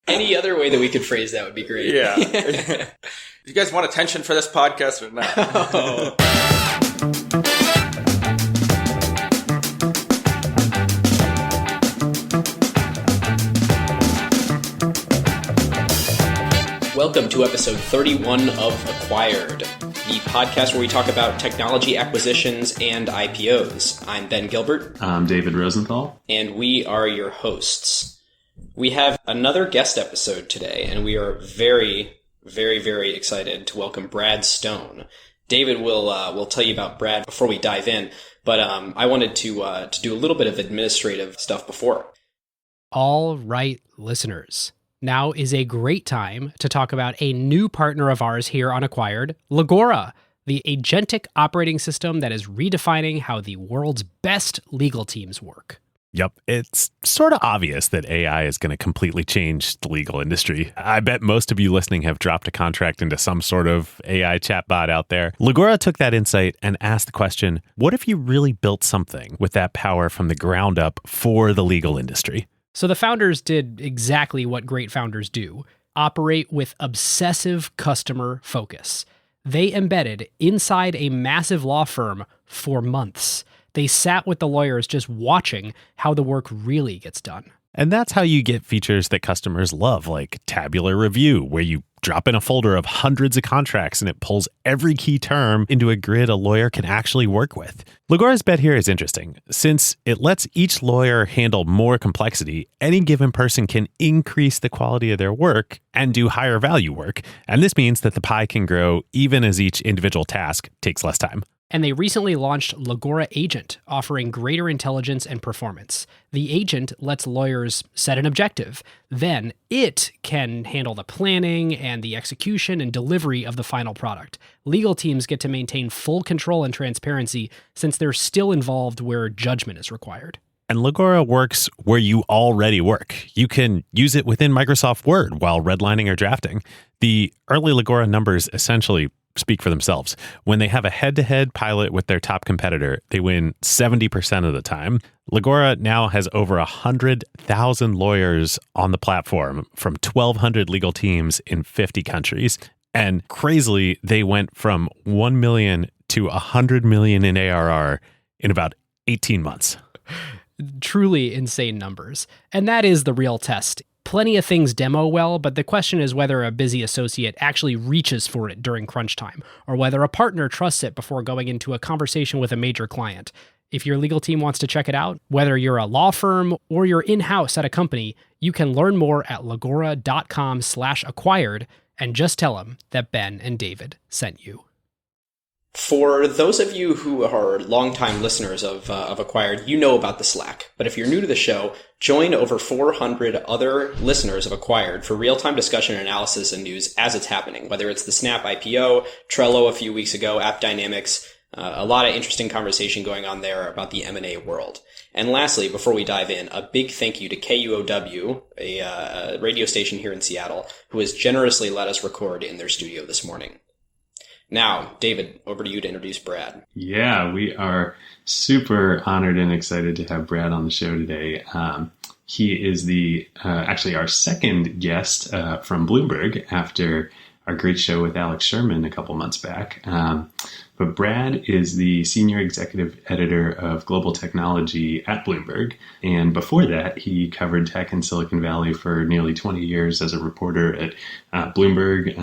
Any other way that we could phrase that would be great. Yeah. You guys want attention for this podcast or not? Oh. Welcome to episode 31 of Acquired, the podcast where we talk about technology acquisitions and IPOs. I'm Ben Gilbert. I'm David Rosenthal. And we are your hosts. We have another guest episode today, and we are very, very, very excited to welcome Brad Stone. David will tell you about Brad before we dive in, but I wanted to do a little bit of administrative stuff before. All right, listeners. Now is a great time to talk about a new partner of ours here on Acquired, Legora, the agentic operating system that is redefining how the world's best legal teams work. Yep, it's sort of obvious that AI is going to completely change the legal industry. I bet most of you listening have dropped a contract into some sort of AI chatbot out there. Legora took that insight and asked the question, what if you really built something with that power from the ground up for the legal industry? So the founders did exactly what great founders do, operate with obsessive customer focus. They embedded inside a massive law firm for months. They sat with the lawyers just watching how the work really gets done. And that's how you get features that customers love, like Tabular Review, where you drop in a folder of hundreds of contracts and it pulls every key term into a grid a lawyer can actually work with. Legora's bet here is interesting. Since it lets each lawyer handle more complexity, any given person can increase the quality of their work and do higher value work. And this means that the pie can grow even as each individual task takes less time. And they recently launched Legora Agent, offering greater intelligence and performance. The agent lets lawyers set an objective. Then it can handle the planning and the execution and delivery of the final product. Legal teams get to maintain full control and transparency since they're still involved where judgment is required. And Legora works where you already work. You can use it within Microsoft Word while redlining or drafting. The early Legora numbers essentially speak for themselves. When they have a head-to-head pilot with their top competitor, they win 70% of the time. Legora now has over 100,000 lawyers on the platform from 1,200 legal teams in 50 countries. And crazily, they went from 1 million to 100 million in ARR in about 18 months. Truly insane numbers. And that is the real test. Plenty of things demo well, but the question is whether a busy associate actually reaches for it during crunch time, or whether a partner trusts it before going into a conversation with a major client. If your legal team wants to check it out, whether you're a law firm or you're in-house at a company, you can learn more at legora.com/acquired and just tell them that Ben and David sent you. For those of you who are longtime listeners of Acquired, you know about the Slack. But if you're new to the show, join over 400 other listeners of Acquired for real-time discussion, analysis, and news as it's happening. Whether it's the Snap IPO, Trello a few weeks ago, App Dynamics, a lot of interesting conversation going on there about the M&A world. And lastly, before we dive in, a big thank you to KUOW, a radio station here in Seattle, who has generously let us record in their studio this morning. Now, David, over to you to introduce Brad. Yeah, we are super honored and excited to have Brad on the show today. He is actually our second guest from Bloomberg after our great show with Alex Sherman a couple months back. But Brad is the senior executive editor of global technology at Bloomberg. And before that, he covered tech in Silicon Valley for nearly 20 years as a reporter at Bloomberg,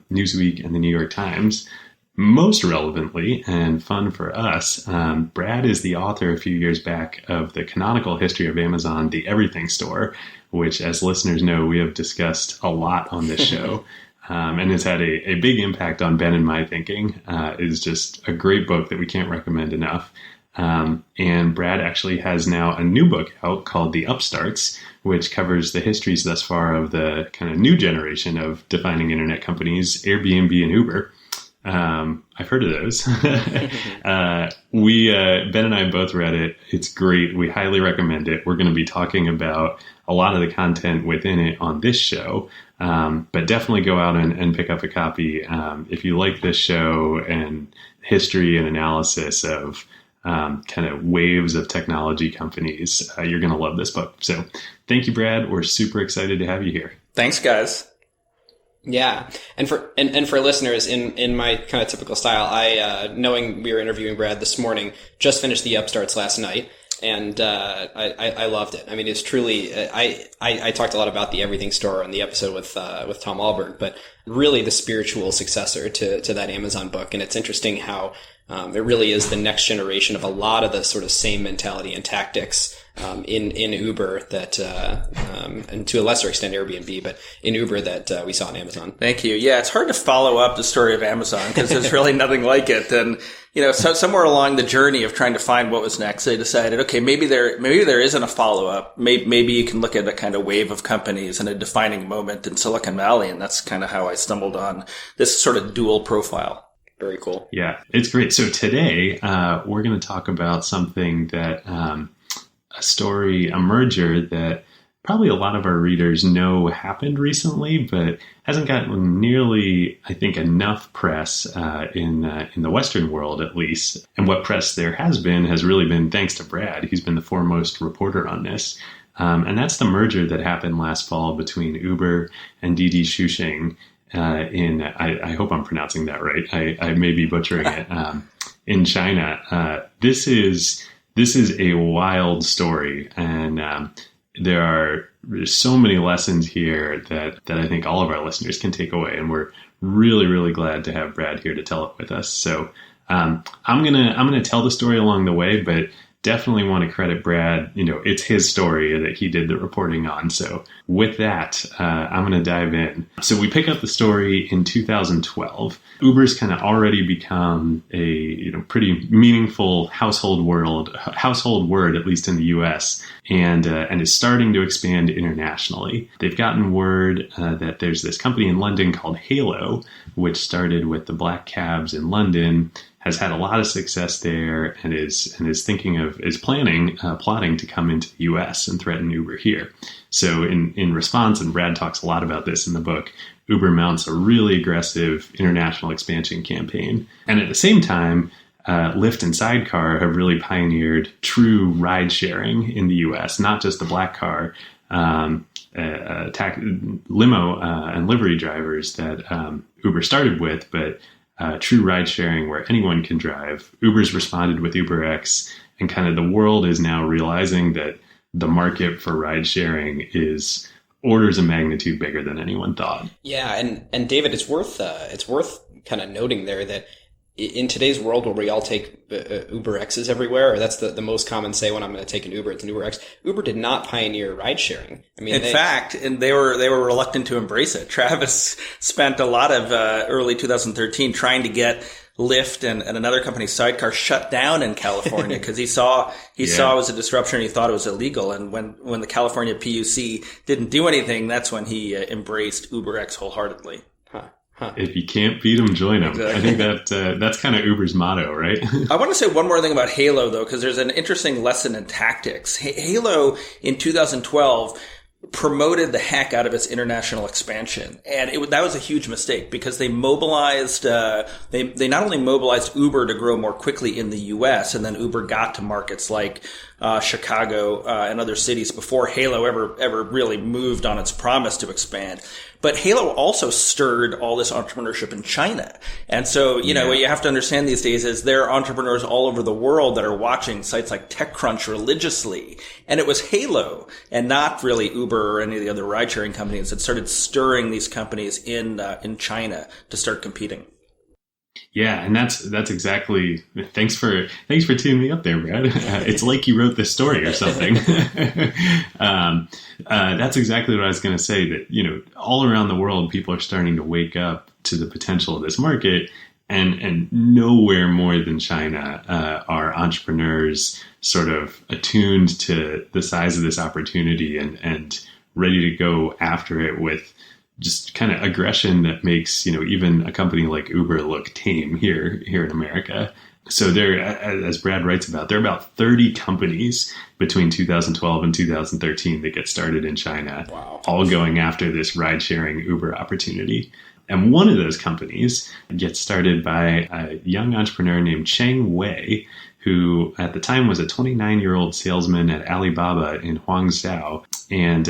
Newsweek, and the New York Times. Most relevantly and fun for us, Brad is the author a few years back of the canonical history of Amazon, the Everything store, which, as listeners know, we have discussed a lot on this show. And has had a big impact on Ben and my thinking. Is just a great book that we can't recommend enough. And Brad actually has now a new book out called The Upstarts, which covers the histories thus far of the kind of new generation of defining internet companies, Airbnb and Uber. I've heard of those. Ben and I both read it. It's great. We highly recommend it. We're going to be talking about a lot of the content within it on this show. But definitely go out and pick up a copy. If you like this show and history and analysis of kind of waves of technology companies, you're going to love this book. So thank you, Brad. We're super excited to have you here. Thanks, guys. Yeah. And for listeners, in my kind of typical style, I, knowing we were interviewing Brad this morning, just finished the Upstarts last night. And, I loved it. I mean, it's truly, I talked a lot about the Everything store on the episode with Tom Alberg, but really the spiritual successor to that Amazon book. And it's interesting how, it really is the next generation of a lot of the sort of same mentality and tactics, in Uber that, and to a lesser extent Airbnb, but in Uber that, we saw on Amazon. Thank you. Yeah, it's hard to follow up the story of Amazon because there's really nothing like it. And, so somewhere along the journey of trying to find what was next, they decided, okay, maybe there isn't a follow-up. Maybe you can look at a kind of wave of companies and a defining moment in Silicon Valley. And that's kind of how I stumbled on this sort of dual profile. Very cool. Yeah, it's great. So today, we're going to talk about something that, a merger that probably a lot of our readers know happened recently, but hasn't gotten nearly, I think, enough press in the Western world, at least. And what press there has really been thanks to Brad. He's been the foremost reporter on this. And that's the merger that happened last fall between Uber and Didi Chuxing I hope I'm pronouncing that right. I may be butchering it. In China, this is a wild story, and there's so many lessons here that I think all of our listeners can take away, and we're really, really glad to have Brad here to tell it with us. So I'm gonna tell the story along the way, but definitely want to credit Brad. It's his story that he did the reporting on. So with that, I'm going to dive in. So we pick up the story in 2012. Uber's kind of already become a pretty meaningful household word, at least in the U.S., and is starting to expand internationally. They've gotten word that there's this company in London called Halo, which started with the black cabs in London, has had a lot of success there, and is plotting to come into the U.S. and threaten Uber here. So in response, and Brad talks a lot about this in the book, Uber mounts a really aggressive international expansion campaign. And at the same time, Lyft and Sidecar have really pioneered true ride sharing in the U.S., not just the black car, limo and livery drivers that Uber started with, but true ride sharing where anyone can drive. Uber's responded with UberX, and kind of the world is now realizing that the market for ride sharing is orders of magnitude bigger than anyone thought. Yeah, and David, it's worth kind of noting there that in today's world where we all take Uber X's everywhere, or that's the most common say when I'm going to take an Uber, it's an Uber X. Uber did not pioneer ride sharing. I mean, in fact, and they were reluctant to embrace it. Travis spent a lot of early 2013 trying to get Lyft and another company, Sidecar, shut down in California because he saw it was a disruption and he thought it was illegal. And when the California PUC didn't do anything, that's when he embraced UberX wholeheartedly. If you can't beat them, join them. Exactly. I think that's kind of Uber's motto, right? I want to say one more thing about Halo, though, because there's an interesting lesson in tactics. Halo in 2012 promoted the heck out of its international expansion. And that was a huge mistake because they mobilized, they not only mobilized Uber to grow more quickly in the US, and then Uber got to markets like Chicago and other cities before Halo ever really moved on its promise to expand. But Halo also stirred all this entrepreneurship in China. And so, what you have to understand these days is there are entrepreneurs all over the world that are watching sites like TechCrunch religiously. And it was Halo and not really Uber or any of the other ride-sharing companies that started stirring these companies in China to start competing. Yeah, and that's exactly. Thanks for tuning me up there, Brad. It's like you wrote this story or something. That's exactly what I was going to say. That all around the world, people are starting to wake up to the potential of this market, and nowhere more than China are entrepreneurs sort of attuned to the size of this opportunity and ready to go after it with just kind of aggression that makes, even a company like Uber look tame here in America. So there, as Brad writes about, there are about 30 companies between 2012 and 2013 that get started in China, wow, all going after this ride-sharing Uber opportunity. And one of those companies gets started by a young entrepreneur named Cheng Wei, who at the time was a 29-year-old salesman at Alibaba in Huangzhou. And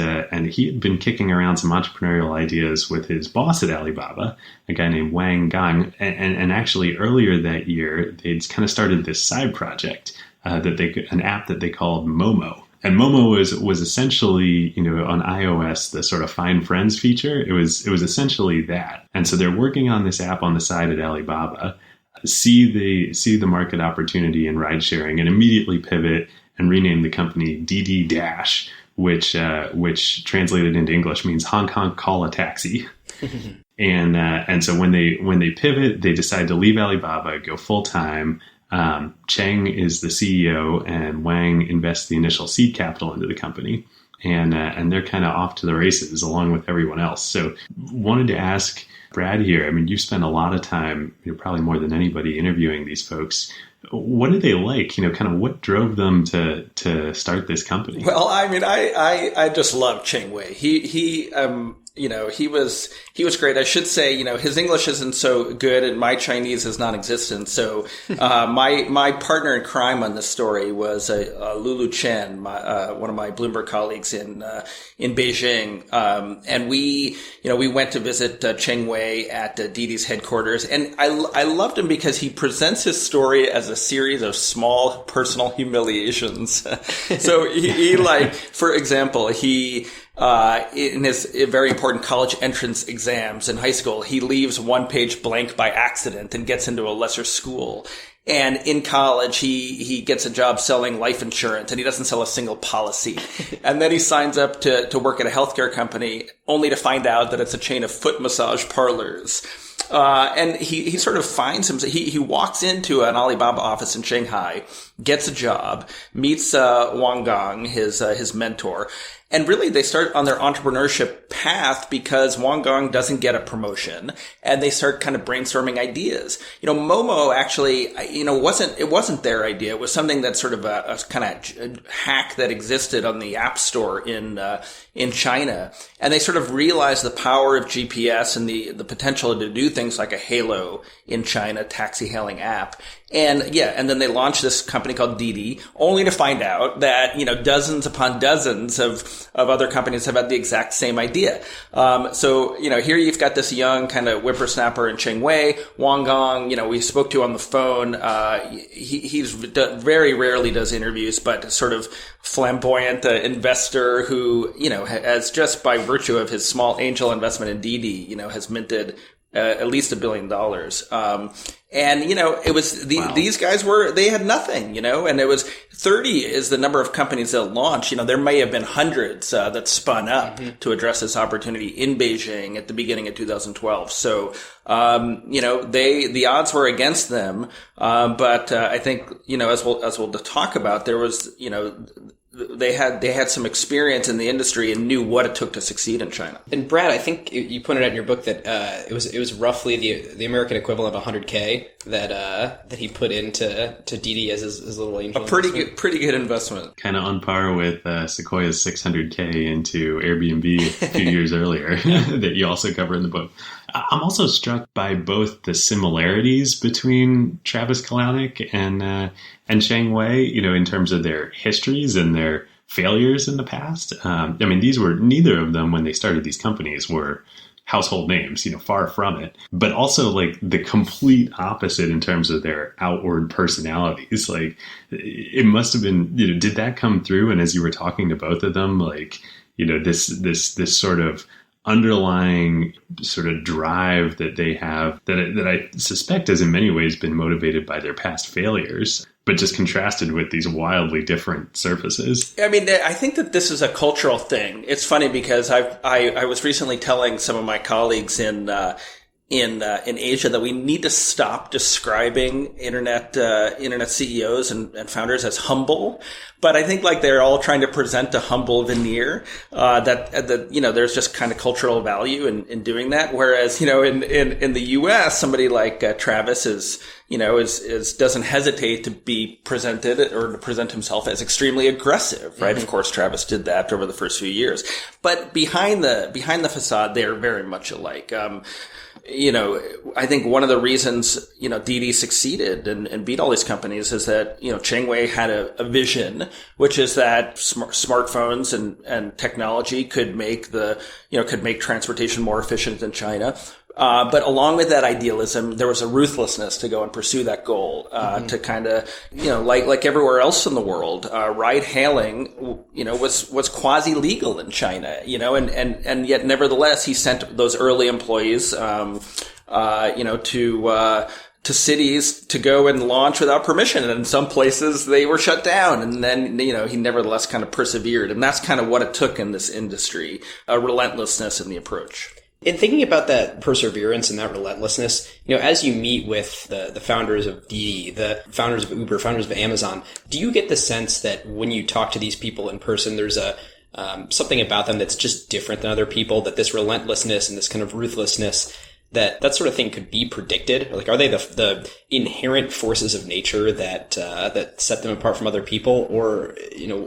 he had been kicking around some entrepreneurial ideas with his boss at Alibaba, a guy named Wang Gang. And actually earlier that year, they'd kind of started this side project, an app that they called Momo. And Momo was essentially, on iOS, the sort of Find Friends feature. It was essentially that. And so they're working on this app on the side at Alibaba, see the market opportunity in ride sharing, and immediately pivot and rename the company Didi Dache, which translated into English means Hong Kong call a taxi. And so when they pivot, they decide to leave Alibaba, go full time. Cheng is the CEO, and Wang invests the initial seed capital into the company, and they're kind of off to the races along with everyone else. So wanted to ask Brad here. I mean, you spent a lot of time, probably more than anybody, interviewing these folks. What did they like? Kind of what drove them to start this company? Well, I mean, I just love Cheng Wei. He was great. I should say, his English isn't so good and my Chinese is non-existent. So, my partner in crime on this story was, Lulu Chen, one of my Bloomberg colleagues in Beijing. And we went to visit Cheng Wei at Didi's headquarters. And I loved him because he presents his story as a series of small personal humiliations. So he for example, in his very important college entrance exams in high school, he leaves one page blank by accident and gets into a lesser school. And in college, he gets a job selling life insurance, and he doesn't sell a single policy. And then he signs up to work at a healthcare company, only to find out that it's a chain of foot massage parlors. And he sort of finds himself, he walks into an Alibaba office in Shanghai, gets a job, meets Wang Gang, his mentor. And really, they start on their entrepreneurship path because Wang Gang doesn't get a promotion, and they start kind of brainstorming ideas. Momo actually, it wasn't their idea. It was something that's sort of a kind of hack that existed on the App Store in China. And they sort of realized the power of GPS and the potential to do things like a Halo in China, taxi hailing app. And then they launched this company called Didi, only to find out that, dozens upon dozens of other companies have had the exact same idea. So here you've got this young kind of whippersnapper in Cheng Wei. Wang Gang, we spoke to on the phone. He's very rarely does interviews, but sort of flamboyant investor who, has just by virtue of his small angel investment in Didi, has minted at least $1 billion. And, it was, these guys they had nothing, and it was 30 is the number of companies that launched. There may have been hundreds, that spun up to address this opportunity in Beijing at the beginning of 2012. So, the odds were against them. But, I think, as we'll talk about, there was, they had some experience in the industry and knew what it took to succeed in China. And Brad, I think you pointed out in your book that it was roughly the American equivalent of $100K that he put into Didi as his little angel. A pretty good investment. Kind of on par with Sequoia's $600K into Airbnb a few years earlier that you also cover in the book. I'm also struck by both the similarities between Travis Kalanick and Cheng Wei, in terms of their histories and their failures in the past. These were, neither of them when they started these companies were household names, far from it, but also like the complete opposite in terms of their outward personalities. Like it must have been, did that come through? And as you were talking to both of them, like, this sort of underlying sort of drive that they have that I suspect has in many ways been motivated by their past failures, but just contrasted with these wildly different surfaces. I think that this is a cultural thing. It's funny because I was recently telling some of my colleagues in Asia that we need to stop describing internet CEOs and founders as humble. But I think like they're all trying to present a humble veneer, that there's just kind of cultural value in doing that. Whereas, in the US, somebody like Travis is, doesn't hesitate to be presented or to present himself as extremely aggressive, right? Of course, Travis did that over the first few years, but behind the facade, they are very much alike. I think one of the reasons, Didi succeeded and beat all these companies is that, Cheng Wei had a vision, which is that smartphones and technology could make transportation more efficient in China. But along with that idealism, there was a ruthlessness to go and pursue that goal, to kind of, like everywhere else in the world, ride hailing, was quasi legal in China, and yet nevertheless, he sent those early employees, to cities to go and launch without permission. And in some places they were shut down. And then, he nevertheless kind of persevered. And that's kind of what it took in this industry, a relentlessness in the approach. In thinking about that perseverance and that relentlessness, as you meet with the founders of Didi, the founders of Uber, founders of Amazon, do you get the sense that when you talk to these people in person, there's something about them that's just different than other people, that this relentlessness and this kind of ruthlessness, that sort of thing could be predicted? Like, are they the inherent forces of nature that set them apart from other people? Or,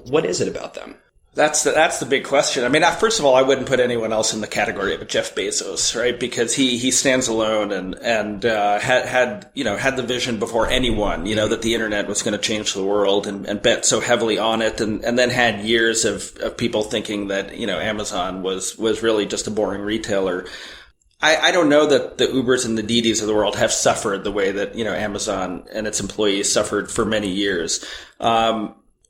what is it about them? That's the big question. I mean, first of all, I wouldn't put anyone else in the category of Jeff Bezos, right? Because he stands alone and had the vision before anyone, that the internet was going to change the world and bet so heavily on it, and then had years of people thinking that, Amazon was really just a boring retailer. I don't know that the Ubers and the Didis of the world have suffered the way that, Amazon and its employees suffered for many years.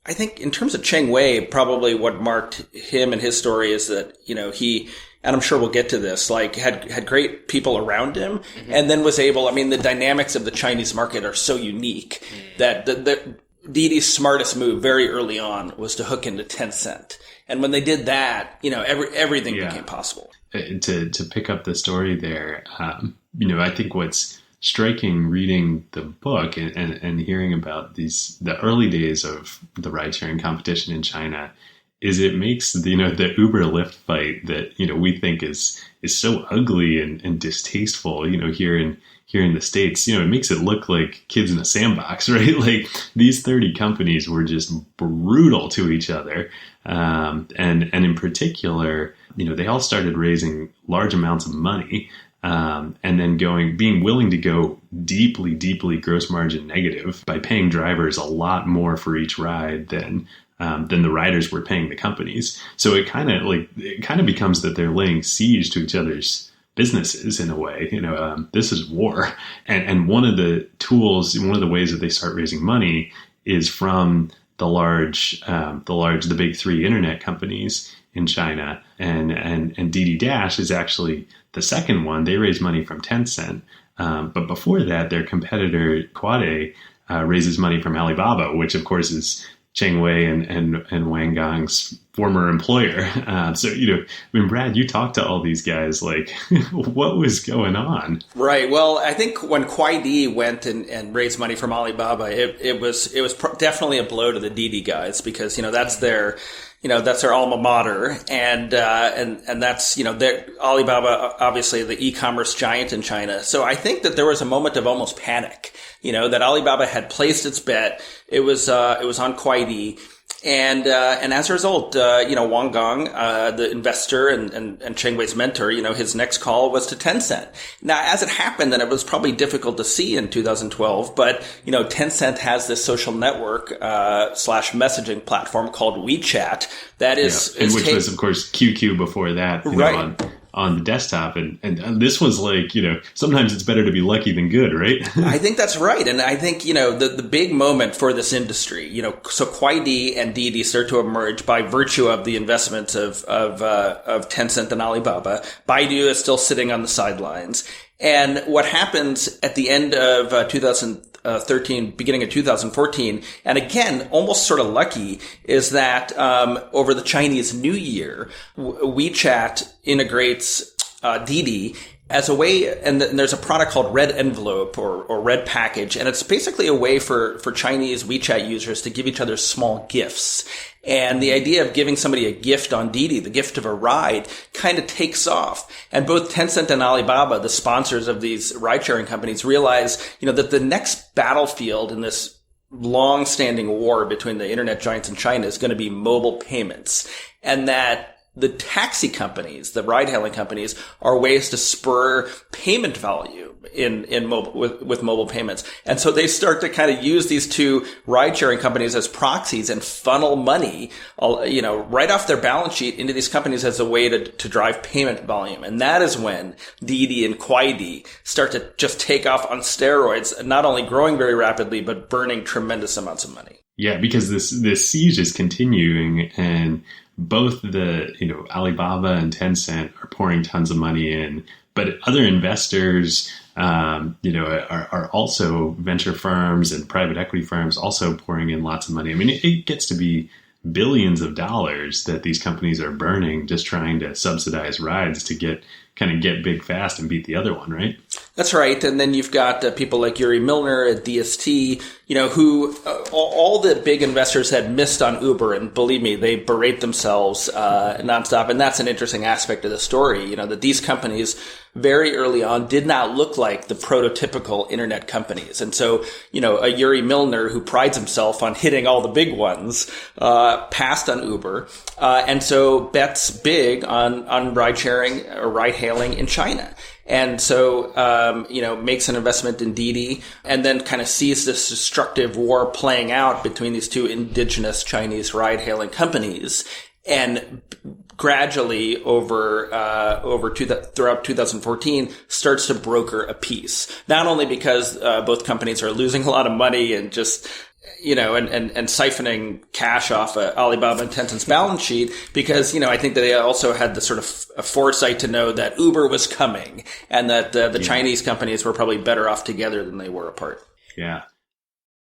I think in terms of Cheng Wei, probably what marked him and his story is that, he, and I'm sure we'll get to this, like had great people around him, and then was able, the dynamics of the Chinese market are so unique that the Didi's smartest move very early on was to hook into Tencent. And when they did that, everything became possible. To pick up the story there, I think what's striking reading the book and hearing about the early days of the ride-sharing competition in China is it makes the Uber Lyft fight that we think is so ugly and distasteful here in the States. It makes it look like kids in a sandbox, right? Like these 30 companies were just brutal to each other, and in particular, they all started raising large amounts of money. And then being willing to go deeply gross margin negative by paying drivers a lot more for each ride than the riders were paying the companies. So it kind of becomes that they're laying siege to each other's businesses in a way. This is war. And one of the ways that they start raising money is from the big three internet companies in China, and Didi Dache is actually the second one. They raise money from Tencent. But before that, their competitor, Kuaidi, raises money from Alibaba, which of course is Cheng Wei and Wang Gang's former employer. Brad, you talked to all these guys, like, what was going on? Right. Well, I think when Kuaidi went and raised money from Alibaba, it was definitely a blow to the Didi guys, because, that's their alma mater, and that's, their Alibaba, obviously the e-commerce giant in China. So I think that there was a moment of almost panic, that Alibaba had placed its bet. It was on Kuaidi. And as a result, Wang Gang, the investor and Cheng Wei's mentor, his next call was to Tencent. Now, as it happened, and it was probably difficult to see in 2012, but, Tencent has this social network, / messaging platform called WeChat that is, which was, of course, QQ before that, right. On the desktop. And this was like, sometimes it's better to be lucky than good, right? I think that's right. And I think, the big moment for this industry, so Kuaidi and Didi start to emerge by virtue of the investments of Tencent and Alibaba. Baidu is still sitting on the sidelines. And what happens at the end of 2013, beginning of 2014, and again, almost sort of lucky, is that over the Chinese New Year, WeChat integrates Didi as a way, and there's a product called Red Envelope or Red Package, and it's basically a way for Chinese WeChat users to give each other small gifts. And the idea of giving somebody a gift on Didi, the gift of a ride, kind of takes off. And both Tencent and Alibaba, the sponsors of these ride-sharing companies, realize, that the next battlefield in this long-standing war between the internet giants in China is going to be mobile payments, and that the taxi companies, the ride-hailing companies, are ways to spur payment value in mobile with mobile payments. And so they start to kind of use these two ride-sharing companies as proxies and funnel money, right off their balance sheet into these companies as a way to drive payment volume. And that is when Didi and Kuaidi start to just take off on steroids, not only growing very rapidly, but burning tremendous amounts of money. Yeah, because this siege is continuing, and both the Alibaba and Tencent are pouring tons of money in, but other investors, are also venture firms and private equity firms also pouring in lots of money. I mean, it gets to be billions of dollars that these companies are burning just trying to subsidize rides to get big fast and beat the other one, right? That's right. And then you've got people like Yuri Milner at DST, who all the big investors had missed on Uber. And believe me, they berate themselves nonstop. And that's an interesting aspect of the story, that these companies very early on did not look like the prototypical internet companies. And so, a Yuri Milner who prides himself on hitting all the big ones, passed on Uber, and so bets big on ride sharing or ride hailing in China. And so, makes an investment in Didi and then kind of sees this destructive war playing out between these two indigenous Chinese ride hailing companies. And gradually throughout 2014 starts to broker a peace. Not only because both companies are losing a lot of money and just and siphoning cash off Alibaba and Tencent's balance sheet, because I think that they also had the sort of a foresight to know that Uber was coming and that the Chinese companies were probably better off together than they were apart. Yeah.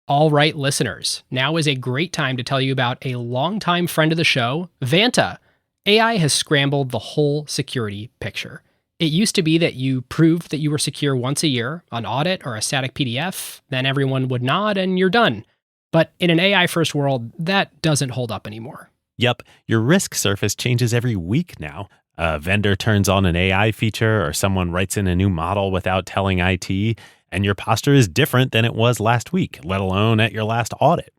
All right, listeners, now is a great time to tell you about a longtime friend of the show, Vanta. AI has scrambled the whole security picture. It used to be that you proved that you were secure once a year, an audit or a static PDF, then everyone would nod and you're done. But in an AI-first world, that doesn't hold up anymore. Yep, your risk surface changes every week now. A vendor turns on an AI feature or someone writes in a new model without telling IT, and your posture is different than it was last week, let alone at your last audit.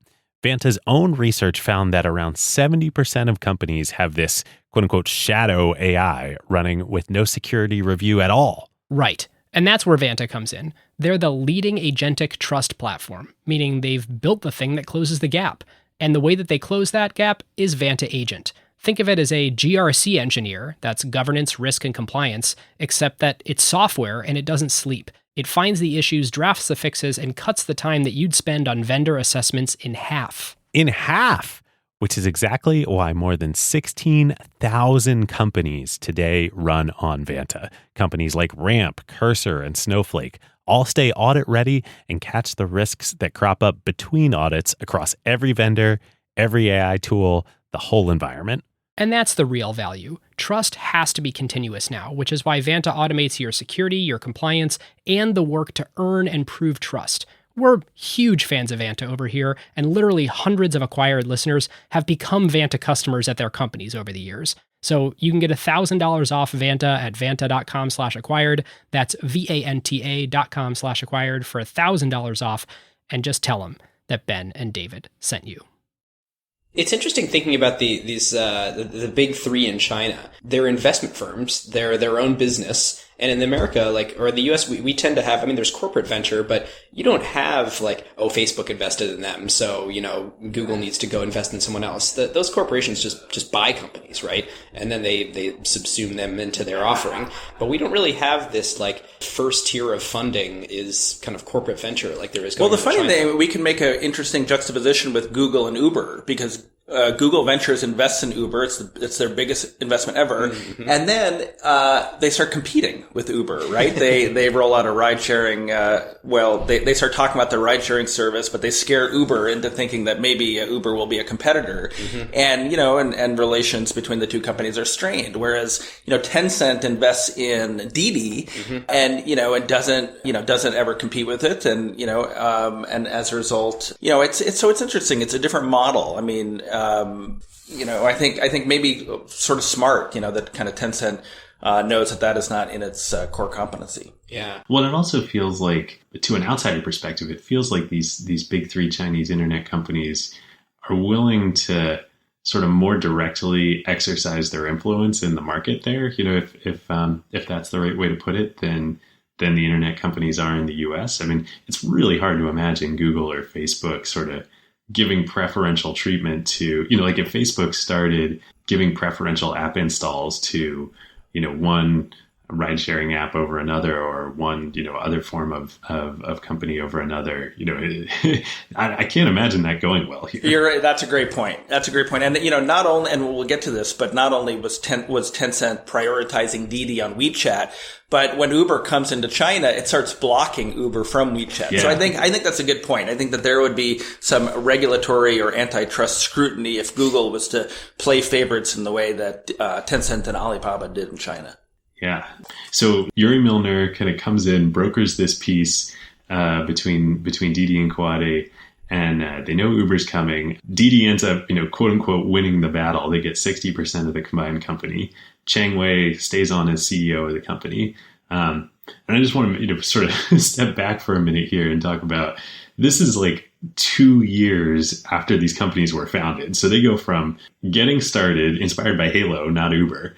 Vanta's own research found that around 70% of companies have this quote-unquote shadow AI running with no security review at all. Right. And that's where Vanta comes in. They're the leading agentic trust platform, meaning they've built the thing that closes the gap. And the way that they close that gap is Vanta Agent. Think of it as a GRC engineer, that's governance, risk, and compliance, except that it's software and it doesn't sleep. It finds the issues, drafts the fixes, and cuts the time that you'd spend on vendor assessments in half. In half! Which is exactly why more than 16,000 companies today run on Vanta. Companies like Ramp, Cursor, and Snowflake all stay audit ready and catch the risks that crop up between audits across every vendor, every AI tool, the whole environment. And that's the real value. Trust has to be continuous now, which is why Vanta automates your security, your compliance, and the work to earn and prove trust. We're huge fans of Vanta over here, and literally hundreds of acquired listeners have become Vanta customers at their companies over the years. So you can get $1,000 off Vanta at vanta.com/acquired. That's VANTA.com/acquired for $1,000 off, and just tell them that Ben and David sent you. It's interesting thinking about the big three in China. They're investment firms. They're their own business. And in America, or the US, we tend to have, there's corporate venture, but you don't have Facebook invested in them. So, Google needs to go invest in someone else. Those corporations just buy companies, right? And then they subsume them into their offering. But we don't really have this first tier of funding is kind of corporate venture like there is going on in China. Well, the funny thing, we can make an interesting juxtaposition with Google and Uber, because Google Ventures invests in Uber. It's their biggest investment ever. Mm-hmm. And then, they start competing with Uber, right? They roll out a ride sharing, they start talking about the ride sharing service, but they scare Uber into thinking that maybe Uber will be a competitor. Mm-hmm. And, and relations between the two companies are strained. Whereas, Tencent invests in Didi mm-hmm. and, and doesn't ever compete with it. And, and as a result, it's interesting. It's a different model. I mean, I think maybe sort of smart, that kind of Tencent knows that is not in its core competency. Yeah. Well, it also feels like, to an outsider perspective, it feels like these big three Chinese internet companies are willing to sort of more directly exercise their influence in the market there. If that's the right way to put it, than the internet companies are in the US. I mean, it's really hard to imagine Google or Facebook sort of giving preferential treatment to, like if Facebook started giving preferential app installs to, one ride sharing app over another, or one, other form of company over another, I can't imagine that going well here. You're right. That's a great point. And, not only, and we'll get to this, but not only was Tencent prioritizing Didi on WeChat, but when Uber comes into China, it starts blocking Uber from WeChat. Yeah. So I think that's a good point. I think that there would be some regulatory or antitrust scrutiny if Google was to play favorites in the way that Tencent and Alibaba did in China. Yeah. So Yuri Milner kind of comes in, brokers this peace between Didi and Kuaidi, and they know Uber's coming. Didi ends up, quote unquote, winning the battle. They get 60% of the combined company. Cheng Wei stays on as CEO of the company. And I just want to sort of step back for a minute here and talk about, this is like 2 years after these companies were founded. So they go from getting started, inspired by Halo, not Uber,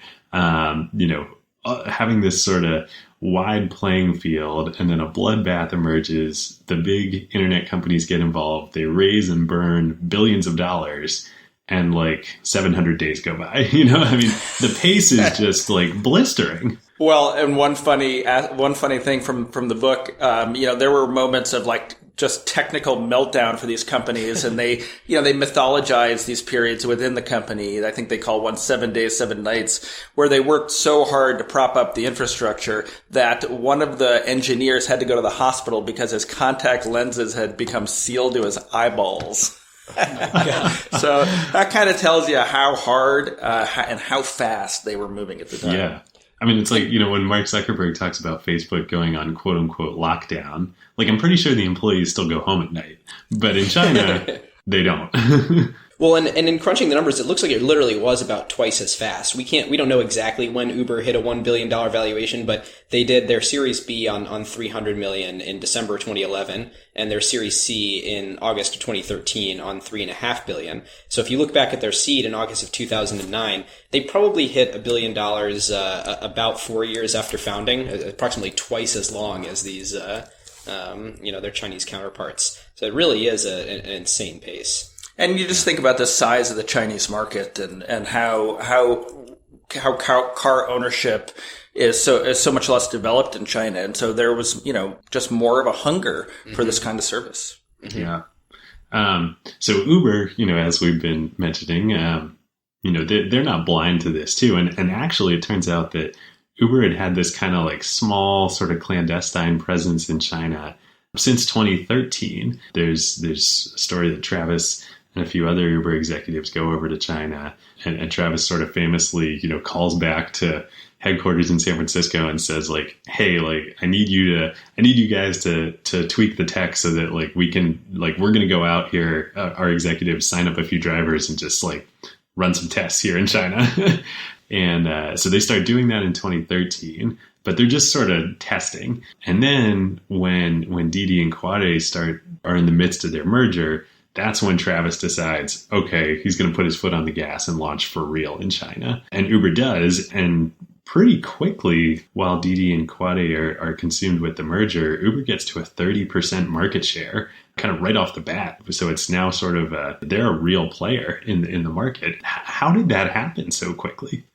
having this sort of wide playing field, and then a bloodbath emerges. The big internet companies get involved. They raise and burn billions of dollars, and like 700 days go by. I mean, the pace is just like blistering. Well, and one funny thing from the book, there were moments of like just technical meltdown for these companies, and they mythologize these periods within the company. I think they call one 7 days, 7 nights, where they worked so hard to prop up the infrastructure that one of the engineers had to go to the hospital because his contact lenses had become sealed to his eyeballs. So that kind of tells you how hard and how fast they were moving at the time. Yeah. I mean, it's like, when Mark Zuckerberg talks about Facebook going on quote unquote lockdown, like I'm pretty sure the employees still go home at night, but in China, they don't. Well, and in crunching the numbers, it looks like it literally was about twice as fast. We don't know exactly when Uber hit a $1 billion valuation, but they did their Series B on $300 million in December 2011, and their Series C in August of 2013 on $3.5 billion. So if you look back at their seed in August of 2009, they probably hit $1 billion about 4 years after founding, approximately twice as long as these, their Chinese counterparts. So it really is an insane pace. And you just think about the size of the Chinese market and how car ownership is so much less developed in China. And so there was, just more of a hunger for this kind of service. Mm-hmm. Yeah. So Uber, as we've been mentioning, they're not blind to this too. And actually it turns out that Uber had this kind of like small sort of clandestine presence in China since 2013. There's a story that Travis and a few other Uber executives go over to China, and Travis sort of famously, calls back to headquarters in San Francisco and says like, hey, like, I need you guys to tweak the tech so that like we can, like, we're going to go out here, our executives sign up a few drivers and just like run some tests here in China. And so they start doing that in 2013, but they're just sort of testing. And then when Didi and Kuaidi are in the midst of their merger, that's when Travis decides, okay, he's going to put his foot on the gas and launch for real in China. And Uber does. And pretty quickly, while Didi and Kuaidi are consumed with the merger, Uber gets to a 30% market share kind of right off the bat. So it's now sort of they're a real player in the market. How did that happen so quickly?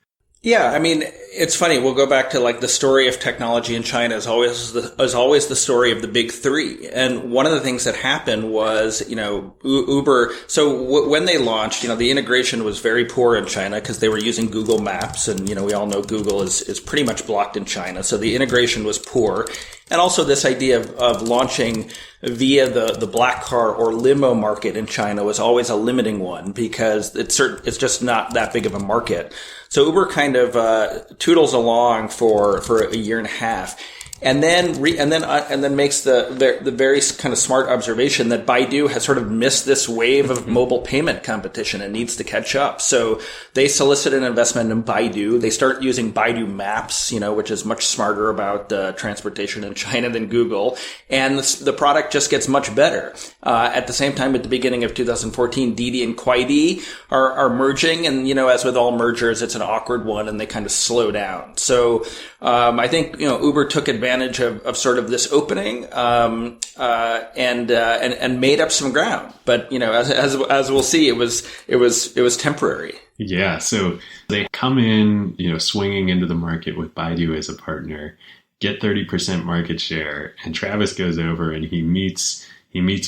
Yeah, I mean, it's funny. We'll go back to like the story of technology in China is always the story of the big three. And one of the things that happened was, Uber. So when they launched, the integration was very poor in China because they were using Google Maps, and we all know Google is pretty much blocked in China. So the integration was poor. And also this idea of launching via the black car or limo market in China was always a limiting one because it's just not that big of a market. So Uber kind of toodles along for a year and a half. And then makes the very kind of smart observation that Baidu has sort of missed this wave of mobile payment competition and needs to catch up. So they solicit an investment in Baidu. They start using Baidu Maps, which is much smarter about transportation in China than Google. And the product just gets much better. At the same time, at the beginning of 2014, Didi and Kuaidi are merging. And, as with all mergers, it's an awkward one and they kind of slow down. So I think, Uber took advantage of sort of this opening, and made up some ground. But, as we'll see, it was temporary. Yeah. So they come in, swinging into the market with Baidu as a partner, get 30% market share. And Travis goes over and he meets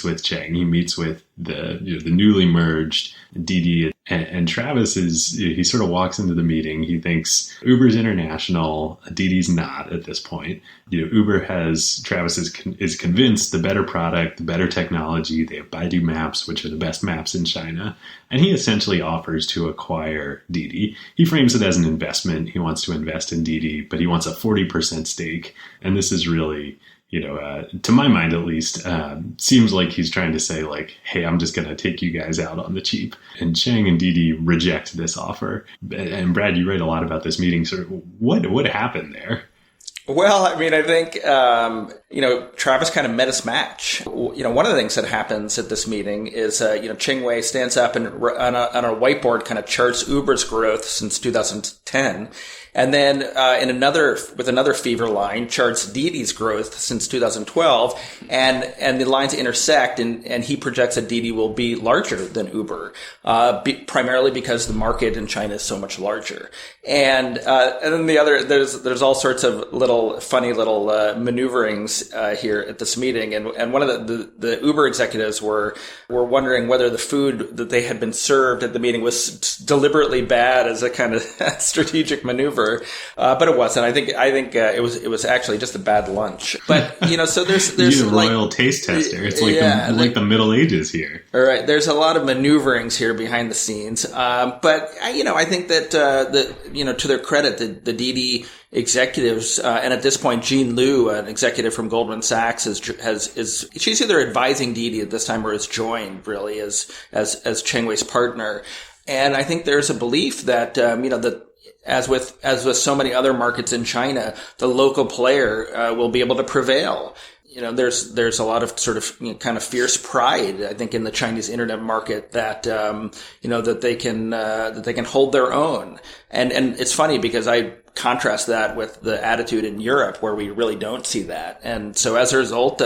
with Cheng. He meets with the newly merged Didi, and Travis he sort of walks into the meeting. He thinks Uber's international, Didi's not at this point. Travis is convinced the better product, the better technology. They have Baidu Maps, which are the best maps in China. And he essentially offers to acquire Didi. He frames it as an investment. He wants to invest in Didi, but he wants a 40% stake. And this is really, to my mind at least, seems like he's trying to say like, hey, I'm just going to take you guys out on the cheap. And Cheng and Didi reject this offer. And Brad, you write a lot about this meeting. So what happened there? Well, I mean, I think, Travis kind of met his match. One of the things that happens at this meeting is, Cheng Wei stands up and on a whiteboard kind of charts Uber's growth since 2010. And then, with another fever line, charts Didi's growth since 2012, and the lines intersect, and he projects that Didi will be larger than Uber, primarily because the market in China is so much larger. And then there's all sorts of funny little maneuverings here at this meeting, and one of the Uber executives were wondering whether the food that they had been served at the meeting was deliberately bad as a kind of strategic maneuver. But it wasn't. I think it was actually just a bad lunch. But so there's you're a royal taste tester. It's like the Middle Ages here. All right. There's a lot of maneuverings here behind the scenes. But I think that to their credit, the Didi executives, and at this point, Jean Liu, an executive from Goldman Sachs, she's either advising Didi at this time or has joined really as Cheng Wei's partner. And I think there's a belief that that as with so many other markets in China, the local player will be able to prevail. There's a lot of sort of kind of fierce pride, I think, in the Chinese internet market that that they can hold their own. And it's funny because I contrast that with the attitude in Europe where we really don't see that. And so as a result,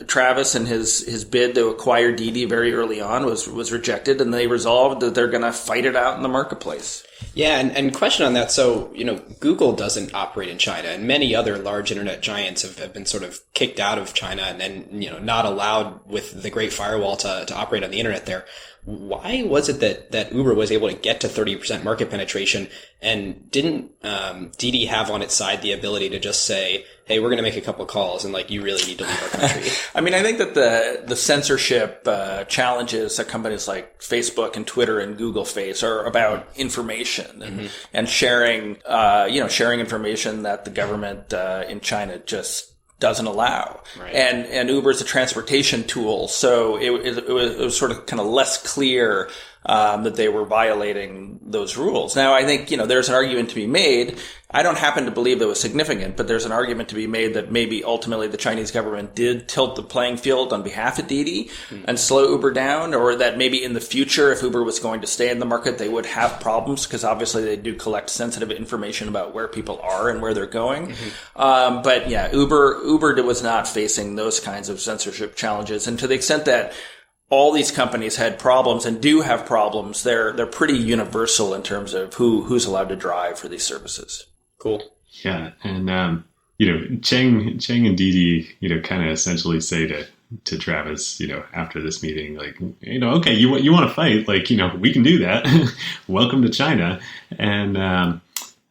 Travis and his bid to acquire Didi very early on was rejected, and they resolved that they're going to fight it out in the marketplace. Yeah, and question on that. So, Google doesn't operate in China, and many other large internet giants have been sort of kicked out of China and not allowed with the Great Firewall to operate on the internet there. Why was it that Uber was able to get to 30% market penetration, and didn't Didi have on its side the ability to just say, hey, we're going to make a couple of calls and you really need to leave our country? I mean, I think that the censorship challenges that companies like Facebook and Twitter and Google face are about information and sharing, sharing information that the government in China just doesn't allow. Right. And Uber is a transportation tool, so it was sort of kind of less clear that they were violating those rules. Now, I think, there's an argument to be made. I don't happen to believe it was significant, but there's an argument to be made that maybe ultimately the Chinese government did tilt the playing field on behalf of Didi and slow Uber down, or that maybe in the future, if Uber was going to stay in the market, they would have problems because obviously they do collect sensitive information about where people are and where they're going. But yeah, Uber was not facing those kinds of censorship challenges. And to the extent that all these companies had problems and do have problems, they're pretty universal in terms of who's allowed to drive for these services. Cool. Yeah, and Cheng and Didi, kind of essentially say to Travis, after this meeting, like, okay, you want to fight, like, we can do that. Welcome to China, and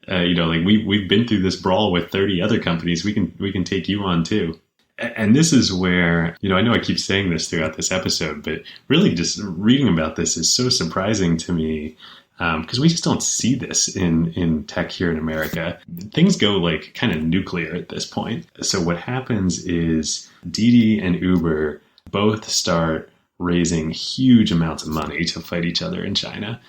like we've been through this brawl with 30 other companies. We can take you on too. And this is where, I know I keep saying this throughout this episode, but really just reading about this is so surprising to me, because we just don't see this in tech here in America. Things go like kind of nuclear at this point. So what happens is Didi and Uber both start raising huge amounts of money to fight each other in China.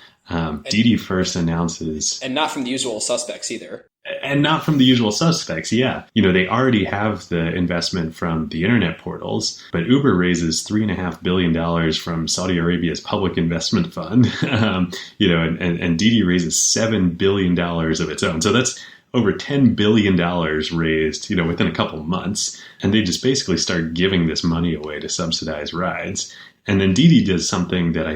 Didi first announces... And not from the usual suspects either. And not from the usual suspects, yeah. They already have the investment from the internet portals, but Uber raises $3.5 billion from Saudi Arabia's public investment fund, and Didi raises $7 billion of its own. So that's over $10 billion raised, within a couple months. And they just basically start giving this money away to subsidize rides. And then Didi does something that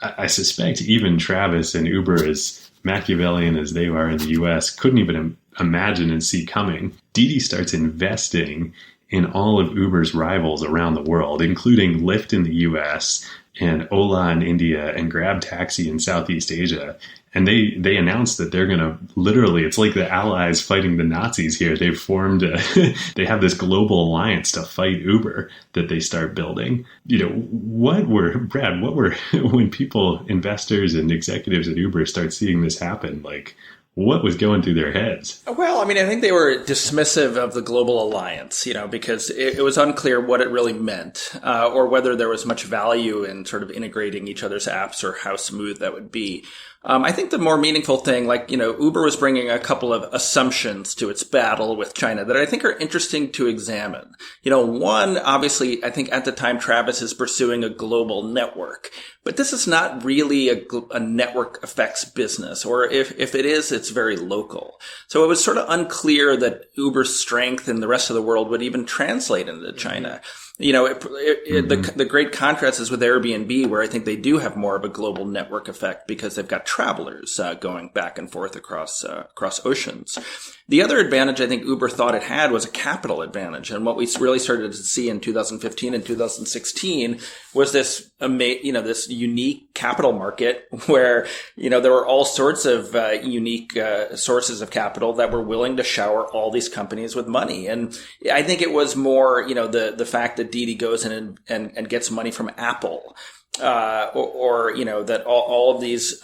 I suspect even Travis and Uber, as Machiavellian as they are in the US, couldn't even imagine and see coming. Didi starts investing in all of Uber's rivals around the world, including Lyft in the US and Ola in India and Grab Taxi in Southeast Asia. And they announced that they're going to literally, it's like the Allies fighting the Nazis here. They've formed, they have this global alliance to fight Uber that they start building. When people, investors and executives at Uber start seeing this happen, like, what was going through their heads? Well, I think they were dismissive of the global alliance, because it was unclear what it really meant, or whether there was much value in sort of integrating each other's apps or how smooth that would be. I think the more meaningful thing, Uber was bringing a couple of assumptions to its battle with China that I think are interesting to examine. One, obviously, I think at the time Travis is pursuing a global network, but this is not really a network effects business, or if it is, it's very local. So it was sort of unclear that Uber's strength in the rest of the world would even translate into China. The great contrast is with Airbnb, where I think they do have more of a global network effect because they've got travelers going back and forth across oceans. The other advantage I think Uber thought it had was a capital advantage. And what we really started to see in 2015 and 2016 was this unique capital market where, there were all sorts of unique sources of capital that were willing to shower all these companies with money. And I think it was more, the fact that Didi goes in and gets money from Apple. That all of these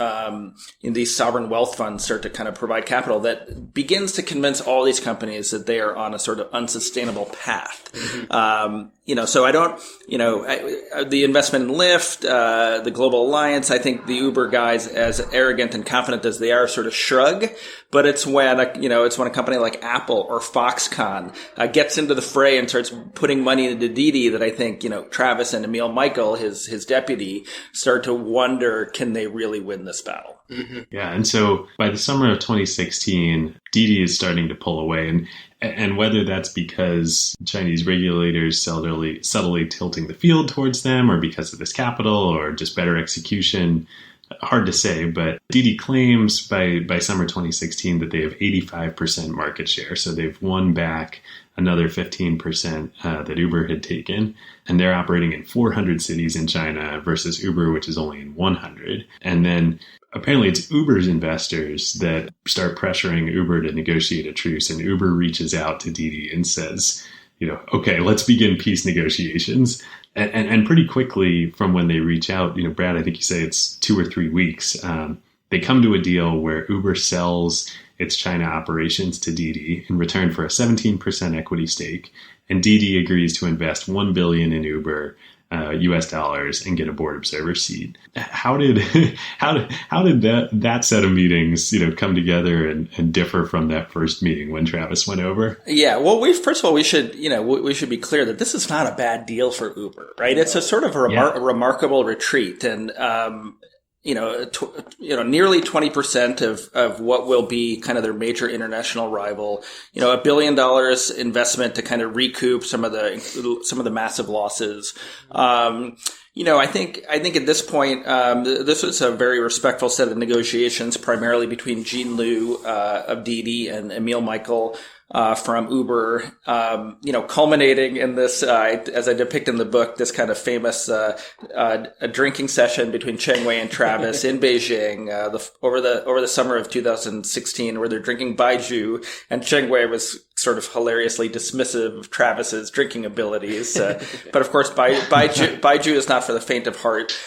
sovereign wealth funds start to kind of provide capital that begins to convince all these companies that they are on a sort of unsustainable path. Mm-hmm. So I don't, the investment in Lyft, the global alliance, I think the Uber guys, as arrogant and confident as they are, sort of shrug. But it's when a company like Apple or Foxconn gets into the fray and starts putting money into Didi that I think, Travis and Emil Michael, his deputy, start to wonder, can they really win this battle? Mm-hmm. Yeah. And so by the summer of 2016, Didi is starting to pull away. And whether that's because Chinese regulators subtly tilting the field towards them, or because of this capital, or just better execution, hard to say. But Didi claims by summer 2016 that they have 85% market share. So they've won back another 15% that Uber had taken. And they're operating in 400 cities in China versus Uber, which is only in 100. And then apparently it's Uber's investors that start pressuring Uber to negotiate a truce. And Uber reaches out to Didi and says, okay, let's begin peace negotiations. And pretty quickly from when they reach out, Brad, I think you say it's 2 or 3 weeks, they come to a deal where Uber sells its China operations to Didi in return for a 17% equity stake. And Didi agrees to invest $1 billion in Uber, US dollars, and get a board observer seat. How did that set of meetings, come together and differ from that first meeting when Travis went over? Yeah, well, first of all, we should be clear that this is not a bad deal for Uber, right? It's a sort of a remarkable retreat, and nearly 20% of what will be kind of their major international rival. $1 billion investment to kind of recoup some of the massive losses. I think at this point, this was a very respectful set of negotiations, primarily between Jean Liu of Didi and Emil Michael from Uber, culminating in this, as I depict in the book, this kind of famous a drinking session between Cheng Wei and Travis in Beijing over the summer of 2016, where they're drinking Baidu, and Cheng Wei was sort of hilariously dismissive of Travis's drinking abilities. But of course, Baidu is not for the faint of heart.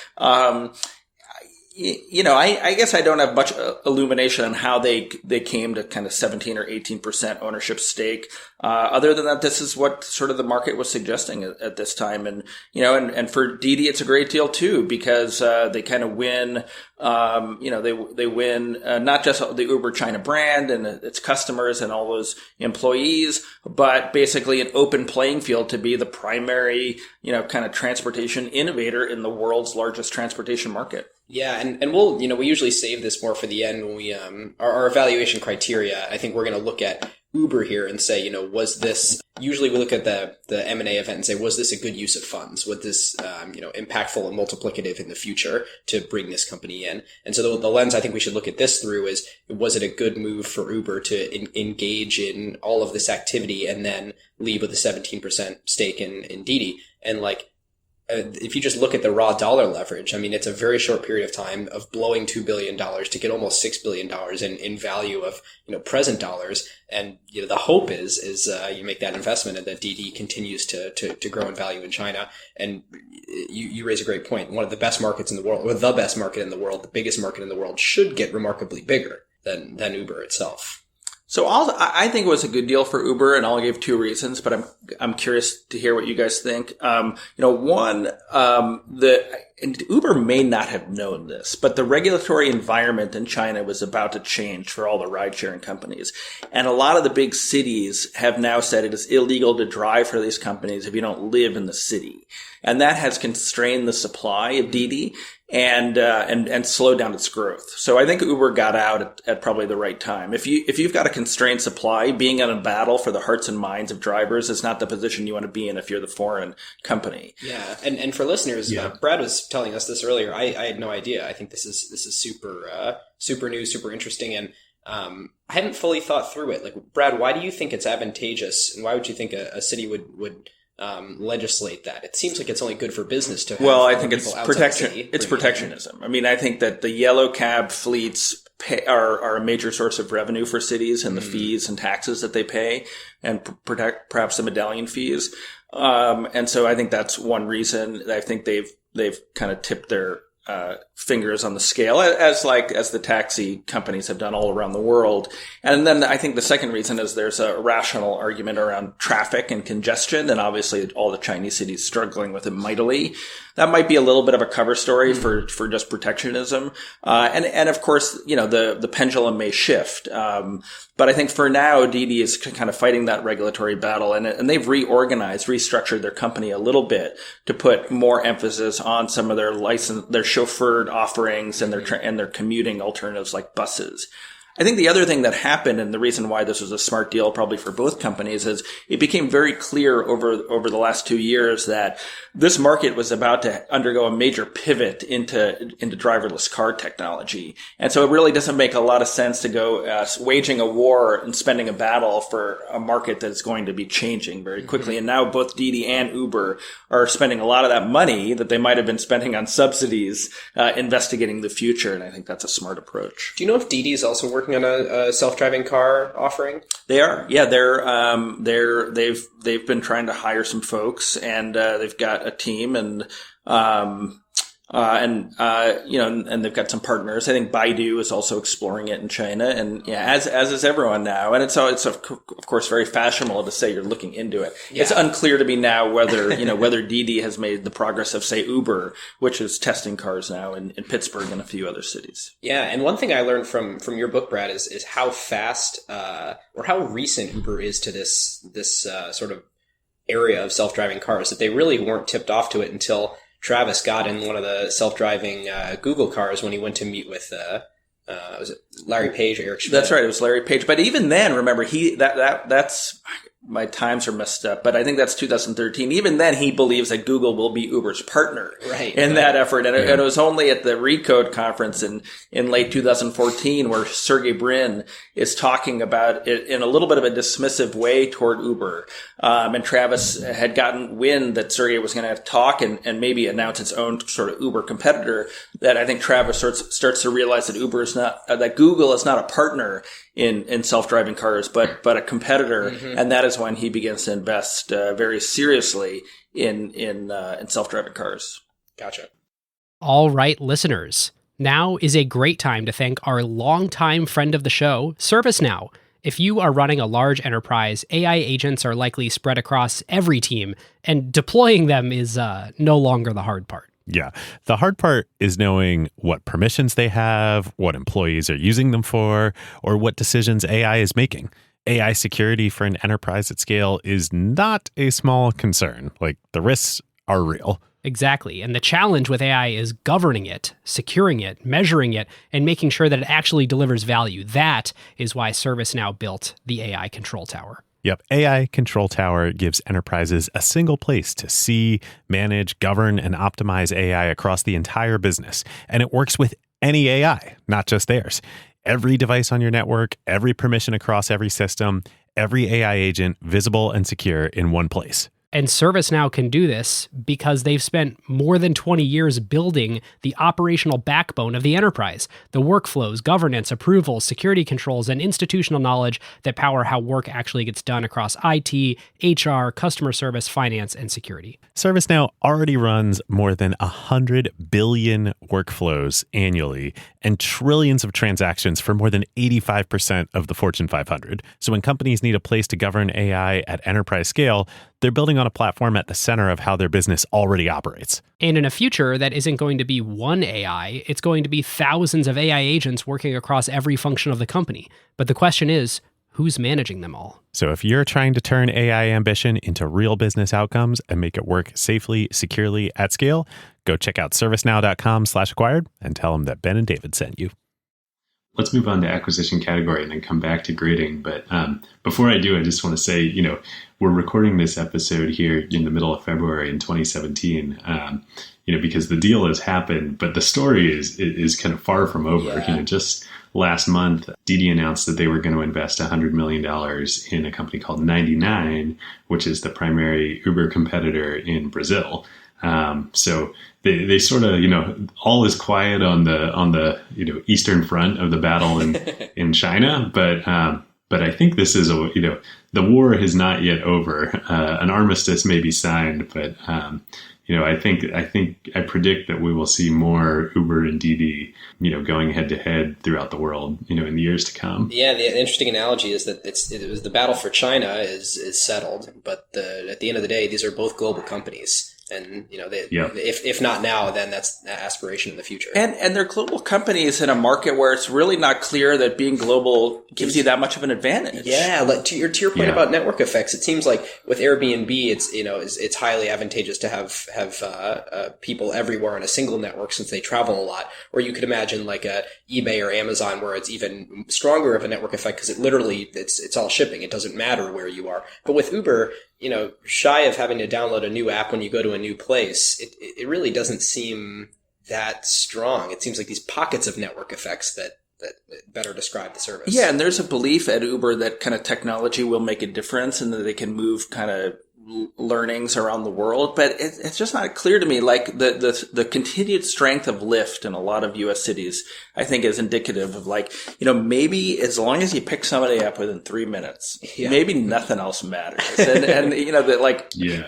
I guess I don't have much illumination on how they came to kind of 17 or 18% ownership stake. Other than that, this is what sort of the market was suggesting at this time. And, and for Didi, it's a great deal too, because, they kind of win, they win, not just the Uber China brand and its customers and all those employees, but basically an open playing field to be the primary, kind of transportation innovator in the world's largest transportation market. Yeah, and we'll, we usually save this more for the end when we, our evaluation criteria. I think we're going to look at Uber here and say, was this, usually we look at the M&A event and say, was this a good use of funds? Was this, impactful and multiplicative in the future to bring this company in? And so the lens I think we should look at this through is, was it a good move for Uber to engage in all of this activity and then leave with a 17% stake in Didi? And if you just look at the raw dollar leverage, I mean, it's a very short period of time of blowing $2 billion to get almost $6 billion in value of, present dollars. And, the hope is you make that investment and that Didi continues to grow in value in China. And you raise a great point. One of the best markets in the world, or the best market in the world, the biggest market in the world, should get remarkably bigger than Uber itself. So I think it was a good deal for Uber, and I'll give two reasons, but I'm curious to hear what you guys think. One, and Uber may not have known this, but the regulatory environment in China was about to change for all the ride-sharing companies. And a lot of the big cities have now said it is illegal to drive for these companies if you don't live in the city. And that has constrained the supply of Didi and slowed down its growth. So I think Uber got out at probably the right time. If you've got a constrained supply, being in a battle for the hearts and minds of drivers is not the position you want to be in if you're the foreign company. Yeah. And for listeners, Brad was telling us this earlier. I had no idea. I think this is super new, super interesting. And, I hadn't fully thought through it. Brad, why do you think it's advantageous, and why would you think a city would legislate that? It seems like it's only good for business to have. Well, I think it's protection. It's protectionism. I mean, I think that the yellow cab fleets are a major source of revenue for cities, and the fees and taxes that they pay, and perhaps the medallion fees. And so I think that's one reason. I think they've kind of tipped their fingers on the scale, as the taxi companies have done all around the world. And then I think the second reason is there's a rational argument around traffic and congestion, and obviously all the Chinese cities struggling with it mightily. That might be a little bit of a cover story for just protectionism. And of course, the pendulum may shift. But I think for now, Didi is kind of fighting that regulatory battle, and they've restructured their company a little bit to put more emphasis on some of their chauffeured offerings and their commuting alternatives like buses. I think the other thing that happened, and the reason why this was a smart deal probably for both companies, is it became very clear over the last 2 years that this market was about to undergo a major pivot into driverless car technology. And so it really doesn't make a lot of sense to go waging a war and spending a battle for a market that's going to be changing very quickly. And now both Didi and Uber are spending a lot of that money that they might have been spending on subsidies, investigating the future. And I think that's a smart approach. Do you know if Didi is also working on a self-driving car offering? They are. Yeah, they've been trying to hire some folks, and they've got a team, and they've got some partners. I think Baidu is also exploring it in China, and as is everyone now. And it's of course very fashionable to say you're looking into it. Yeah. It's unclear to me now whether Didi has made the progress of, say, Uber, which is testing cars now in Pittsburgh and a few other cities. Yeah, and one thing I learned from your book, Brad, is how fast or how recent Uber is to this sort of area of self-driving cars, that they really weren't tipped off to it until Travis got in one of the self-driving Google cars when he went to meet with was it Larry Page or Eric Schmidt? That's right. It was Larry Page. But even then, remember, that's my times are messed up, but I think that's 2013. Even then, he believes that Google will be Uber's partner in that effort. And it was only at the Recode conference in late 2014 where Sergey Brin is talking about it in a little bit of a dismissive way toward Uber. And Travis had gotten wind that Sergey was going to talk and maybe announce its own sort of Uber competitor, that I think Travis starts to realize that that Google is not a partner in self-driving cars, but a competitor. And that is when he begins to invest very seriously in self-driving cars. Gotcha. All right, listeners. Now is a great time to thank our longtime friend of the show, ServiceNow. If you are running a large enterprise, AI agents are likely spread across every team, and deploying them is no longer the hard part. Yeah. The hard part is knowing what permissions they have, what employees are using them for, or what decisions AI is making. AI security for an enterprise at scale is not a small concern. Like, the risks are real. Exactly. And the challenge with AI is governing it, securing it, measuring it, and making sure that it actually delivers value. That is why ServiceNow built the AI Control Tower. Yep. AI Control Tower gives enterprises a single place to see, manage, govern, and optimize AI across the entire business. And it works with any AI, not just theirs. Every device on your network, every permission across every system, every AI agent visible and secure in one place. And ServiceNow can do this because they've spent more than 20 years building the operational backbone of the enterprise, the workflows, governance, approvals, security controls, and institutional knowledge that power how work actually gets done across IT, HR, customer service, finance, and security. ServiceNow already runs more than 100 billion workflows annually and trillions of transactions for more than 85% of the Fortune 500. So when companies need a place to govern AI at enterprise scale, they're building on a platform at the center of how their business already operates. And in a future that isn't going to be one AI, it's going to be thousands of AI agents working across every function of the company. But the question is, who's managing them all? So if you're trying to turn AI ambition into real business outcomes and make it work safely, securely, at scale, go check out servicenow.com/acquired and tell them that Ben and David sent you. Let's move on to acquisition category and then come back to grading. But before I do, I just want to say, we're recording this episode here in the middle of February in 2017, because the deal has happened, but the story is kind of far from over. Yeah. Just last month, Didi announced that they were going to invest $100 million in a company called 99, which is the primary Uber competitor in Brazil. So they sort of, all is quiet on the eastern front of the battle in China, but I think this is the war is not yet over. An armistice may be signed, but I predict that we will see more Uber and Didi, going head to head throughout the world, in the years to come. Yeah, the interesting analogy is that it was the battle for China is settled, but at the end of the day, these are both global companies. And, if not now, then that's aspiration in the future. And they're global companies in a market where it's really not clear that being global gives you that much of an advantage. Yeah. Like to your point about network effects, it seems like with Airbnb, it's highly advantageous to have people everywhere on a single network since they travel a lot. Or you could imagine like a eBay or Amazon where it's even stronger of a network effect because it's all shipping. It doesn't matter where you are. But with Uber, shy of having to download a new app when you go to a new place, it really doesn't seem that strong. It seems like these pockets of network effects that better describe the service. Yeah, and there's a belief at Uber that kind of technology will make a difference and that they can move kind of learnings around the world, but it's just not clear to me. Like the continued strength of Lyft in a lot of U.S. cities, I think, is indicative of maybe as long as you pick somebody up within 3 minutes, maybe nothing else matters. And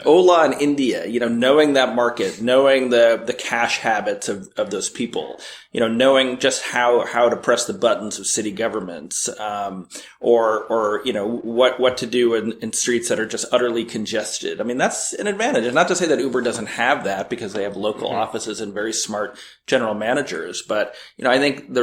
Ola in India, knowing that market, knowing the cash habits of those people, knowing just how to press the buttons of city governments, or what to do in streets that are just utterly congested. I mean, that's an advantage. And not to say that Uber doesn't have that because they have local offices and very smart general managers. But, I think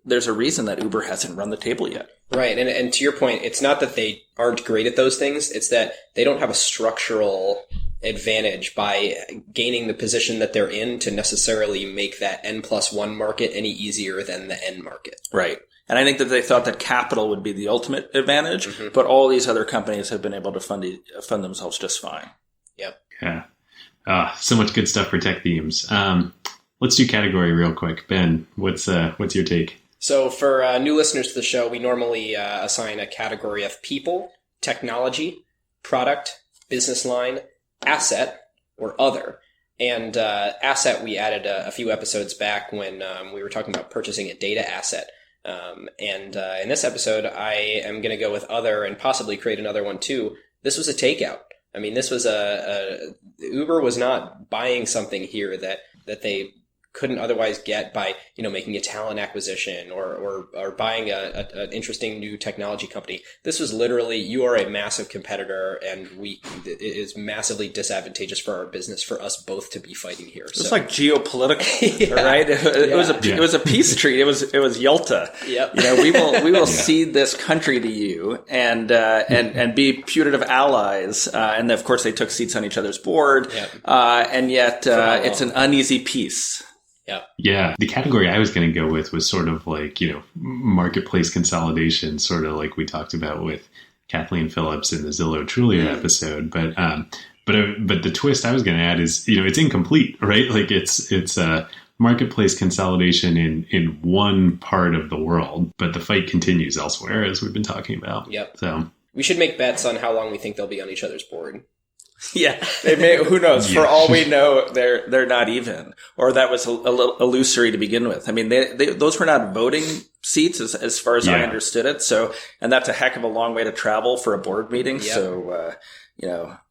there's a reason that Uber hasn't run the table yet. Right. And to your point, it's not that they aren't great at those things. It's that they don't have a structural advantage by gaining the position that they're in to necessarily make that N+1 market any easier than the N market. Right. And I think that they thought that capital would be the ultimate advantage, but all these other companies have been able to fund themselves just fine. Yep. Yeah. So much good stuff for tech themes. Let's do category real quick. Ben, what's your take? So for new listeners to the show, we normally assign a category of people, technology, product, business line, asset, or other. And asset we added a few episodes back when we were talking about purchasing a data asset. And in this episode, I am going to go with other and possibly create another one too. This was a takeout. I mean, this was Uber was not buying something here that they couldn't otherwise get by, making a talent acquisition or buying an interesting new technology company. This was literally, you are a massive competitor and it is massively disadvantageous for our business for us both to be fighting here. It's like geopolitical, right? It was a peace treaty. It was Yalta. Yep. We will cede this country to you and be putative allies. And of course they took seats on each other's board. Yep. And yet it's an uneasy peace. Yeah. The category I was going to go with was sort of like, marketplace consolidation, sort of like we talked about with Kathleen Phillips in the Zillow Trulia episode. But the twist I was going to add is, it's incomplete, right? Like it's a marketplace consolidation in one part of the world, but the fight continues elsewhere, as we've been talking about. Yep. So we should make bets on how long we think they'll be on each other's board. Yeah, they may. Who knows? For all we know, they're not even, or that was a little illusory to begin with. I mean, those were not voting seats, as far as I understood it. So, and that's a heck of a long way to travel for a board meeting. Yep. So,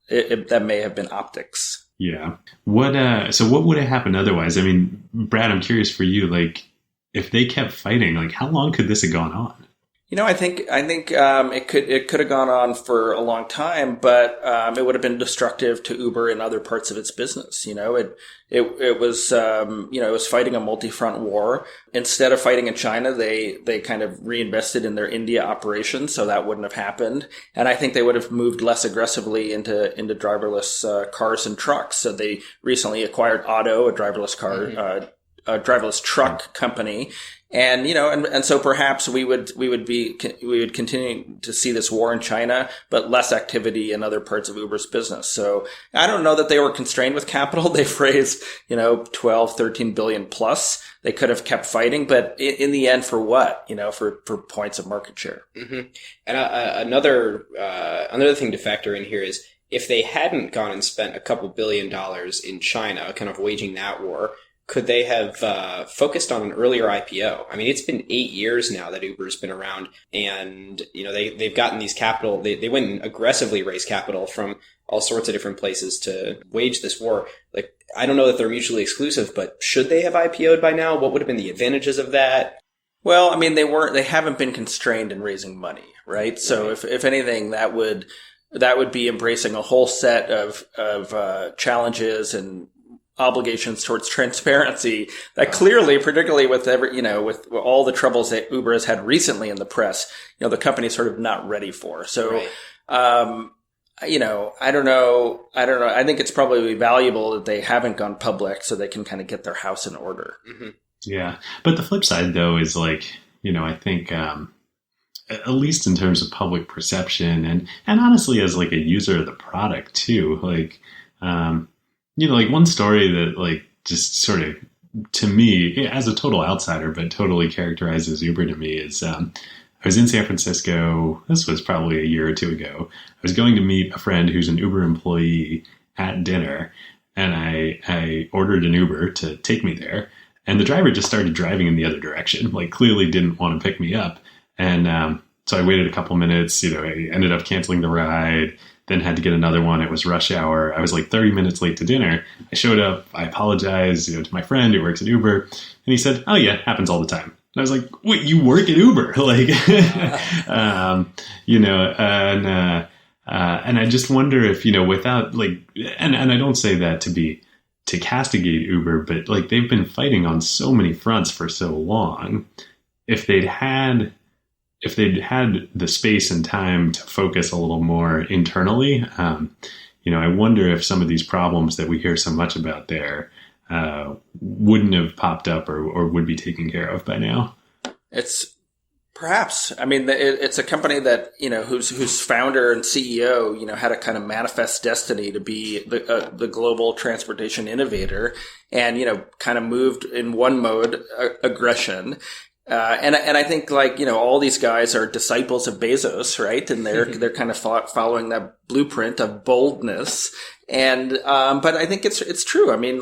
that may have been optics. Yeah. So what would have happened otherwise? I mean, Brad, I'm curious for you. Like, if they kept fighting, like, how long could this have gone on? I think it could have gone on for a long time, but it would have been destructive to Uber in other parts of its business. It was fighting a multi-front war. Instead of fighting in China, they kind of reinvested in their India operations, so that wouldn't have happened. And I think they would have moved less aggressively into driverless cars and trucks. So they recently acquired Otto, a driverless car. A driverless truck company. And, and so perhaps we would continue to see this war in China, but less activity in other parts of Uber's business. So I don't know that they were constrained with capital. They've raised, 12, 13 billion plus. They could have kept fighting, but in the end, for what? For points of market share. Mm-hmm. And another thing to factor in here is if they hadn't gone and spent a couple $1 billion in China, kind of waging that war, could they have focused on an earlier IPO? I mean, it's been 8 years now that Uber's been around, and they've gotten these capital. They went and aggressively raised capital from all sorts of different places to wage this war. Like, I don't know that they're mutually exclusive, but should they have IPO'd by now? What would have been the advantages of that? Well, I mean, they haven't been constrained in raising money, right? So if anything, that would be embracing a whole set of challenges and obligations towards transparency that clearly, particularly with with all the troubles that Uber has had recently in the press, the company's sort of not ready for. So, I don't know. I think it's probably valuable that they haven't gone public so they can kind of get their house in order. Mm-hmm. Yeah. But the flip side though is like, I think, at least in terms of public perception and honestly as like a user of the product too, like, like one story that like just sort of to me as a total outsider, but totally characterizes Uber to me is I was in San Francisco. This was probably a year or two ago. I was going to meet a friend who's an Uber employee at dinner, and I ordered an Uber to take me there. And the driver just started driving in the other direction, like clearly didn't want to pick me up. And so I waited a couple minutes, I ended up canceling the ride, then had to get another one. It was rush hour. I was like 30 minutes late to dinner. I showed up. I apologized, to my friend who works at Uber. And he said, "Oh yeah, happens all the time." And I was like, "Wait, you work at Uber?" Like, and I just wonder if, without like, and I don't say that to castigate Uber, but like they've been fighting on so many fronts for so long. If they'd had the space and time to focus a little more internally, I wonder if some of these problems that we hear so much about there wouldn't have popped up or would be taken care of by now. It's perhaps. I mean, it's a company that, whose founder and CEO, had a kind of manifest destiny to be the global transportation innovator, and, kind of moved in one mode, aggression. And I think all these guys are disciples of Bezos, right? And they're kind of following that blueprint of boldness. And, but I think it's true. I mean,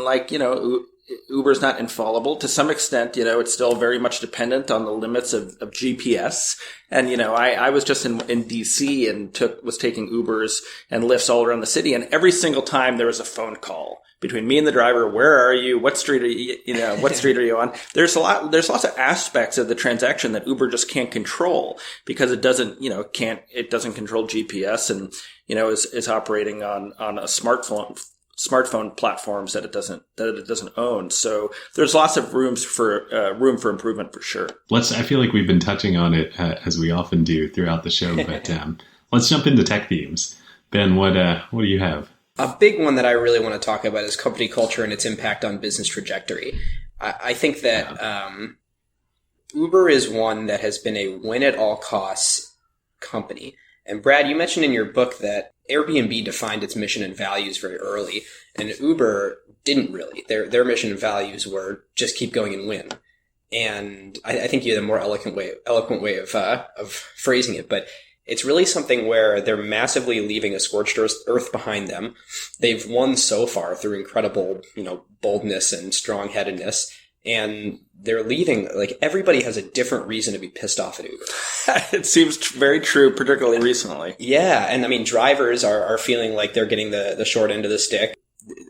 Uber's not infallible to some extent. It's still very much dependent on the limits of GPS. And, I was just in DC and was taking Ubers and Lyfts all around the city. And every single time there was a phone call between me and the driver. Where are you? What street are you, what street are you on? There's lots of aspects of the transaction that Uber just can't control because it doesn't control GPS and, is operating on a smartphone platforms that it doesn't own. So there's lots of room for improvement for sure. I feel like we've been touching on it as we often do throughout the show, but let's jump into tech themes. Ben, what do you have? A big one that I really want to talk about is company culture and its impact on business trajectory. I think that Uber is one that has been a win-at-all-costs company. And Brad, you mentioned in your book that Airbnb defined its mission and values very early, and Uber didn't really. Their mission and values were just keep going and win. And I think you had a more eloquent way of phrasing it, but it's really something where they're massively leaving a scorched earth behind them. They've won so far through incredible, boldness and strong-headedness. And they're leaving, everybody has a different reason to be pissed off at Uber. It seems very true, particularly recently. Yeah. And I mean, drivers are feeling like they're getting the short end of the stick.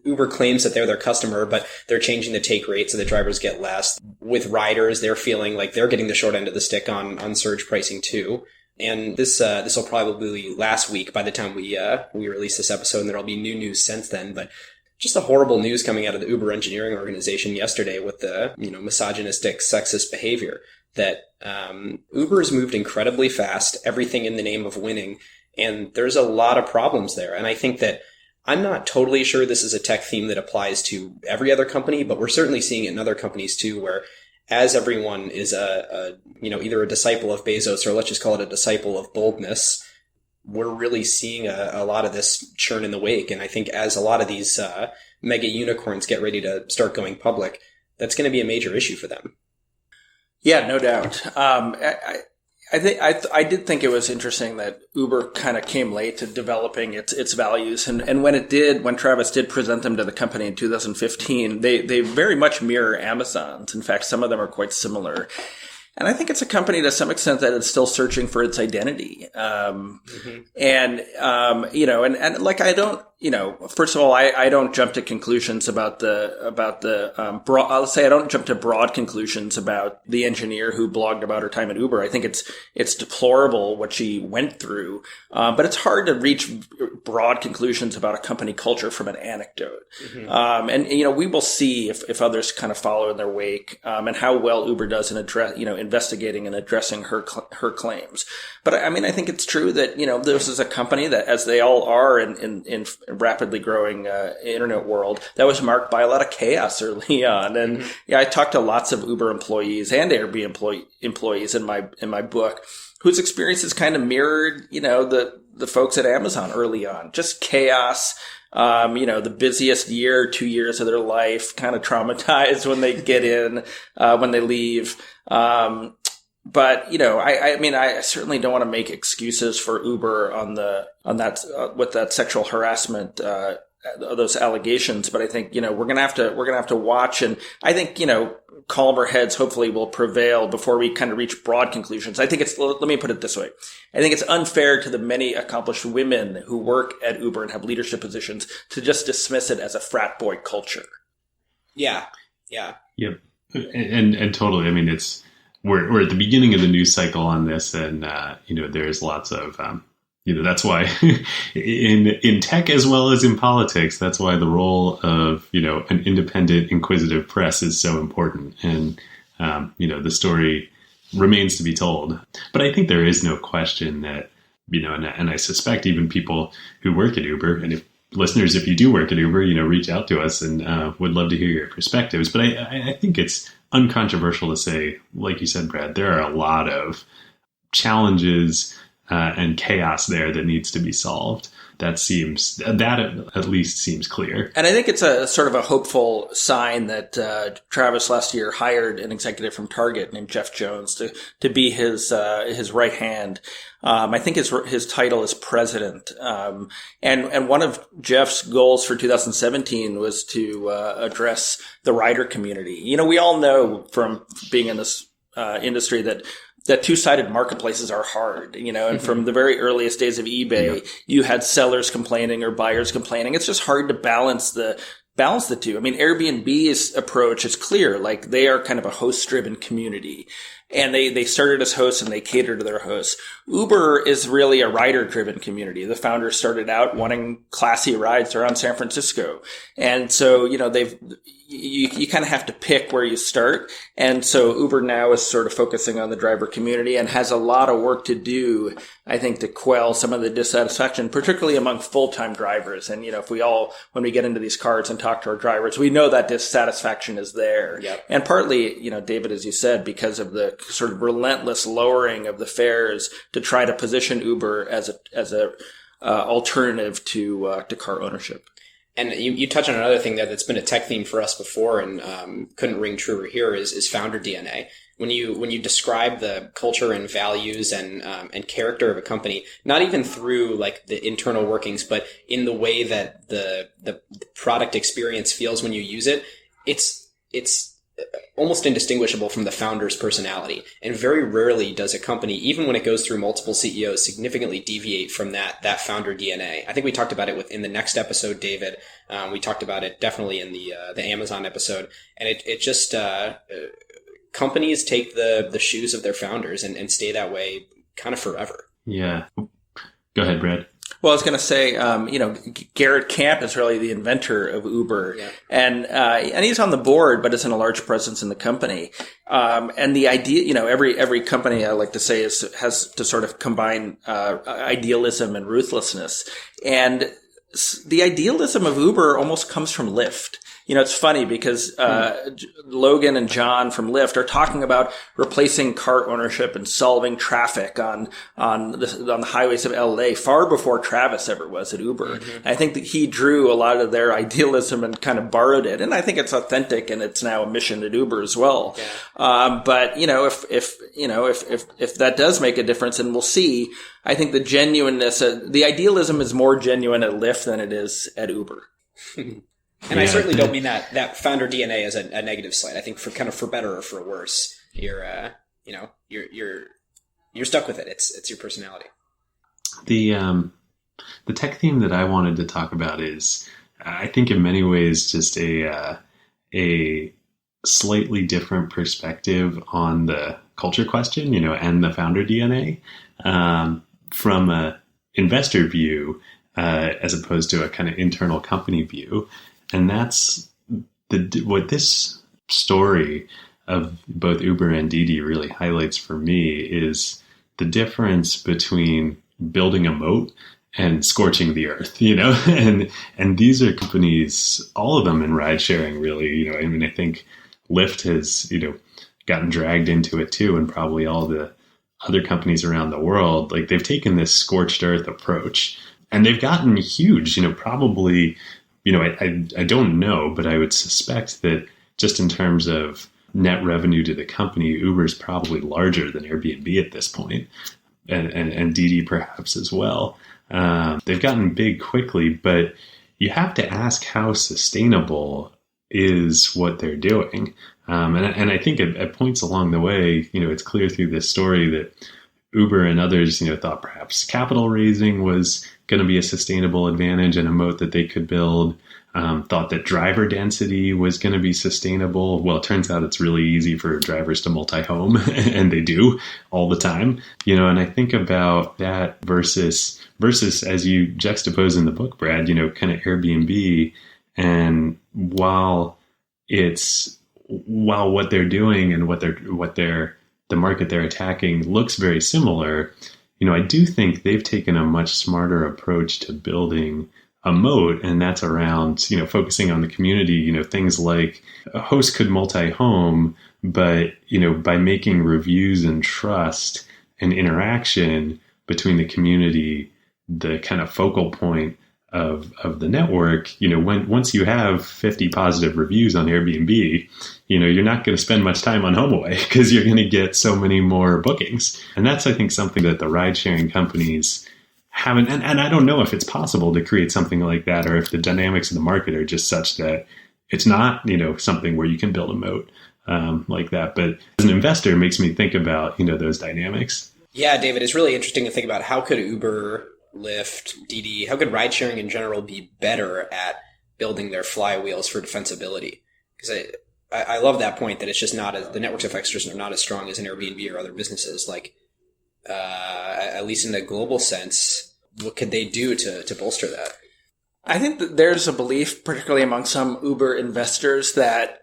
Uber claims that they're their customer, but they're changing the take rate so the drivers get less. With riders, they're feeling like they're getting the short end of the stick on surge pricing too. And this will probably be last week by the time we release this episode, and there'll be new news since then. But just the horrible news coming out of the Uber engineering organization yesterday with the misogynistic, sexist behavior that Uber's moved incredibly fast, everything in the name of winning, and there's a lot of problems there. And I think that I'm not totally sure this is a tech theme that applies to every other company, but we're certainly seeing it in other companies too, where as everyone is either a disciple of Bezos or let's just call it a disciple of boldness, we're really seeing a lot of this churn in the wake. And I think as a lot of these mega unicorns get ready to start going public, that's going to be a major issue for them. Yeah, no doubt. I did think it was interesting that Uber kind of came late to developing its values. And when Travis did present them to the company in 2015, they very much mirror Amazon's. In fact, some of them are quite similar. And I think it's a company to some extent that is still searching for its identity. First of all, I don't jump to conclusions about I'll say I don't jump to broad conclusions about the engineer who blogged about her time at Uber. I think it's deplorable what she went through. But it's hard to reach broad conclusions about a company culture from an anecdote. We will see if others kind of follow in their wake, and how well Uber does in investigating and addressing her claims. But I mean, I think it's true that, this is a company that, as they all are in rapidly growing internet world, that was marked by a lot of chaos early on. And I talked to lots of Uber employees and Airbnb employees in my book whose experiences kind of mirrored, the folks at Amazon early on. Just chaos. The busiest 2 years of their life, kind of traumatized when they get in, when they leave. But I certainly don't want to make excuses for Uber with that sexual harassment, those allegations. But I think, we're going to have to watch. And I think, calmer heads hopefully will prevail before we kind of reach broad conclusions. I think let me put it this way. I think it's unfair to the many accomplished women who work at Uber and have leadership positions to just dismiss it as a frat boy culture. Yeah. Yep. And totally. I mean, we're at the beginning of the news cycle on this, and there's lots of that's why in tech as well as in politics, that's why the role of an independent, inquisitive press is so important, and the story remains to be told. But I think there is no question that and I suspect even people who work at Uber, and if listeners, if you do work at Uber, reach out to us and would love to hear your perspectives. But I think it's uncontroversial to say, like you said, Brad, there are a lot of challenges and chaos there that needs to be solved. That at least seems clear. And I think it's a sort of a hopeful sign that Travis last year hired an executive from Target named Jeff Jones to be his right hand. I think his title is president. And one of Jeff's goals for 2017 was to address the rider community. We all know from being in this industry that two-sided marketplaces are hard, and from the very earliest days of eBay, you had sellers complaining or buyers complaining. It's just hard to balance the two. I mean, Airbnb's approach is clear. Like, they are kind of a host-driven community, and they started as hosts and they cater to their hosts. Uber is really a rider-driven community. The founders started out wanting classy rides around San Francisco. And so, you kind of have to pick where you start. And so Uber now is sort of focusing on the driver community and has a lot of work to do, I think, to quell some of the dissatisfaction, particularly among full-time drivers. And, when we get into these cars and talk to our drivers, we know that dissatisfaction is there. Yep. And partly, David, as you said, because of the sort of relentless lowering of the fares to try to position Uber as a alternative to car ownership. And you touch on another thing that's been a tech theme for us before and couldn't ring truer here is founder DNA. When you describe the culture and values and character of a company, not even through like the internal workings, but in the way that the product experience feels when you use it, it's almost indistinguishable from the founder's personality. And very rarely does a company, even when it goes through multiple CEOs, significantly deviate from that founder DNA. I think we talked about it in the next episode, David. We talked about it definitely in the Amazon episode. And it just, companies take the shoes of their founders and stay that way kind of forever. Yeah. Go ahead, Brad. Well, I was going to say, Garrett Camp is really the inventor of Uber, and he's on the board, but isn't a large presence in the company. And the idea, every company, I like to say, has to sort of combine idealism and ruthlessness. And the idealism of Uber almost comes from Lyft. It's funny because Logan and John from Lyft are talking about replacing car ownership and solving traffic on the highways of LA far before Travis ever was at Uber. Mm-hmm. I think that he drew a lot of their idealism and kind of borrowed it, and I think it's authentic, and it's now a mission at Uber as well. Yeah. But if that does make a difference, and we'll see, I think the genuineness, the idealism is more genuine at Lyft than it is at Uber. And I certainly don't mean that founder DNA as a negative slight. I think for better or for worse, you're stuck with it. It's your personality. The tech theme that I wanted to talk about is, I think in many ways, just a slightly different perspective on the culture question, and the founder DNA, from a investor view, as opposed to a kind of internal company view. And that's what this story of both Uber and Didi really highlights for me, is the difference between building a moat and scorching the earth, and these are companies, all of them in ride sharing, really, I think Lyft has, gotten dragged into it too, and probably all the other companies around the world. Like, they've taken this scorched earth approach, and they've gotten huge, probably, I don't know, but I would suspect that just in terms of net revenue to the company, Uber's probably larger than Airbnb at this point, and Didi perhaps as well. They've gotten big quickly, but you have to ask how sustainable is what they're doing. And I think at points along the way, it's clear through this story that Uber and others, thought perhaps capital raising was going to be a sustainable advantage and a moat that they could build. Thought that driver density was going to be sustainable. Well, it turns out it's really easy for drivers to multi-home, and they do all the time. And I think about that versus as you juxtapose in the book, Brad, kind of Airbnb. And while what they're doing and the market they're attacking looks very similar, I do think they've taken a much smarter approach to building a moat, and that's around, focusing on the community, things like a host could multi-home, but, by making reviews and trust and interaction between the community, the kind of focal point of the network, once you have 50 positive reviews on Airbnb, you're not going to spend much time on HomeAway because you're going to get so many more bookings. And that's, I think, something that the ride sharing companies haven't, and I don't know if it's possible to create something like that, or if the dynamics of the market are just such that it's not, something where you can build a moat like that. But as an investor, it makes me think about, those dynamics. Yeah, David, it's really interesting to think about how could Uber, Lyft, Didi, how could ride sharing in general be better at building their flywheels for defensibility? Because I love that point that it's just not as, the network's effects just are not as strong as an Airbnb or other businesses. Like, at least in a global sense, what could they do to bolster that? I think that there's a belief, particularly among some Uber investors, that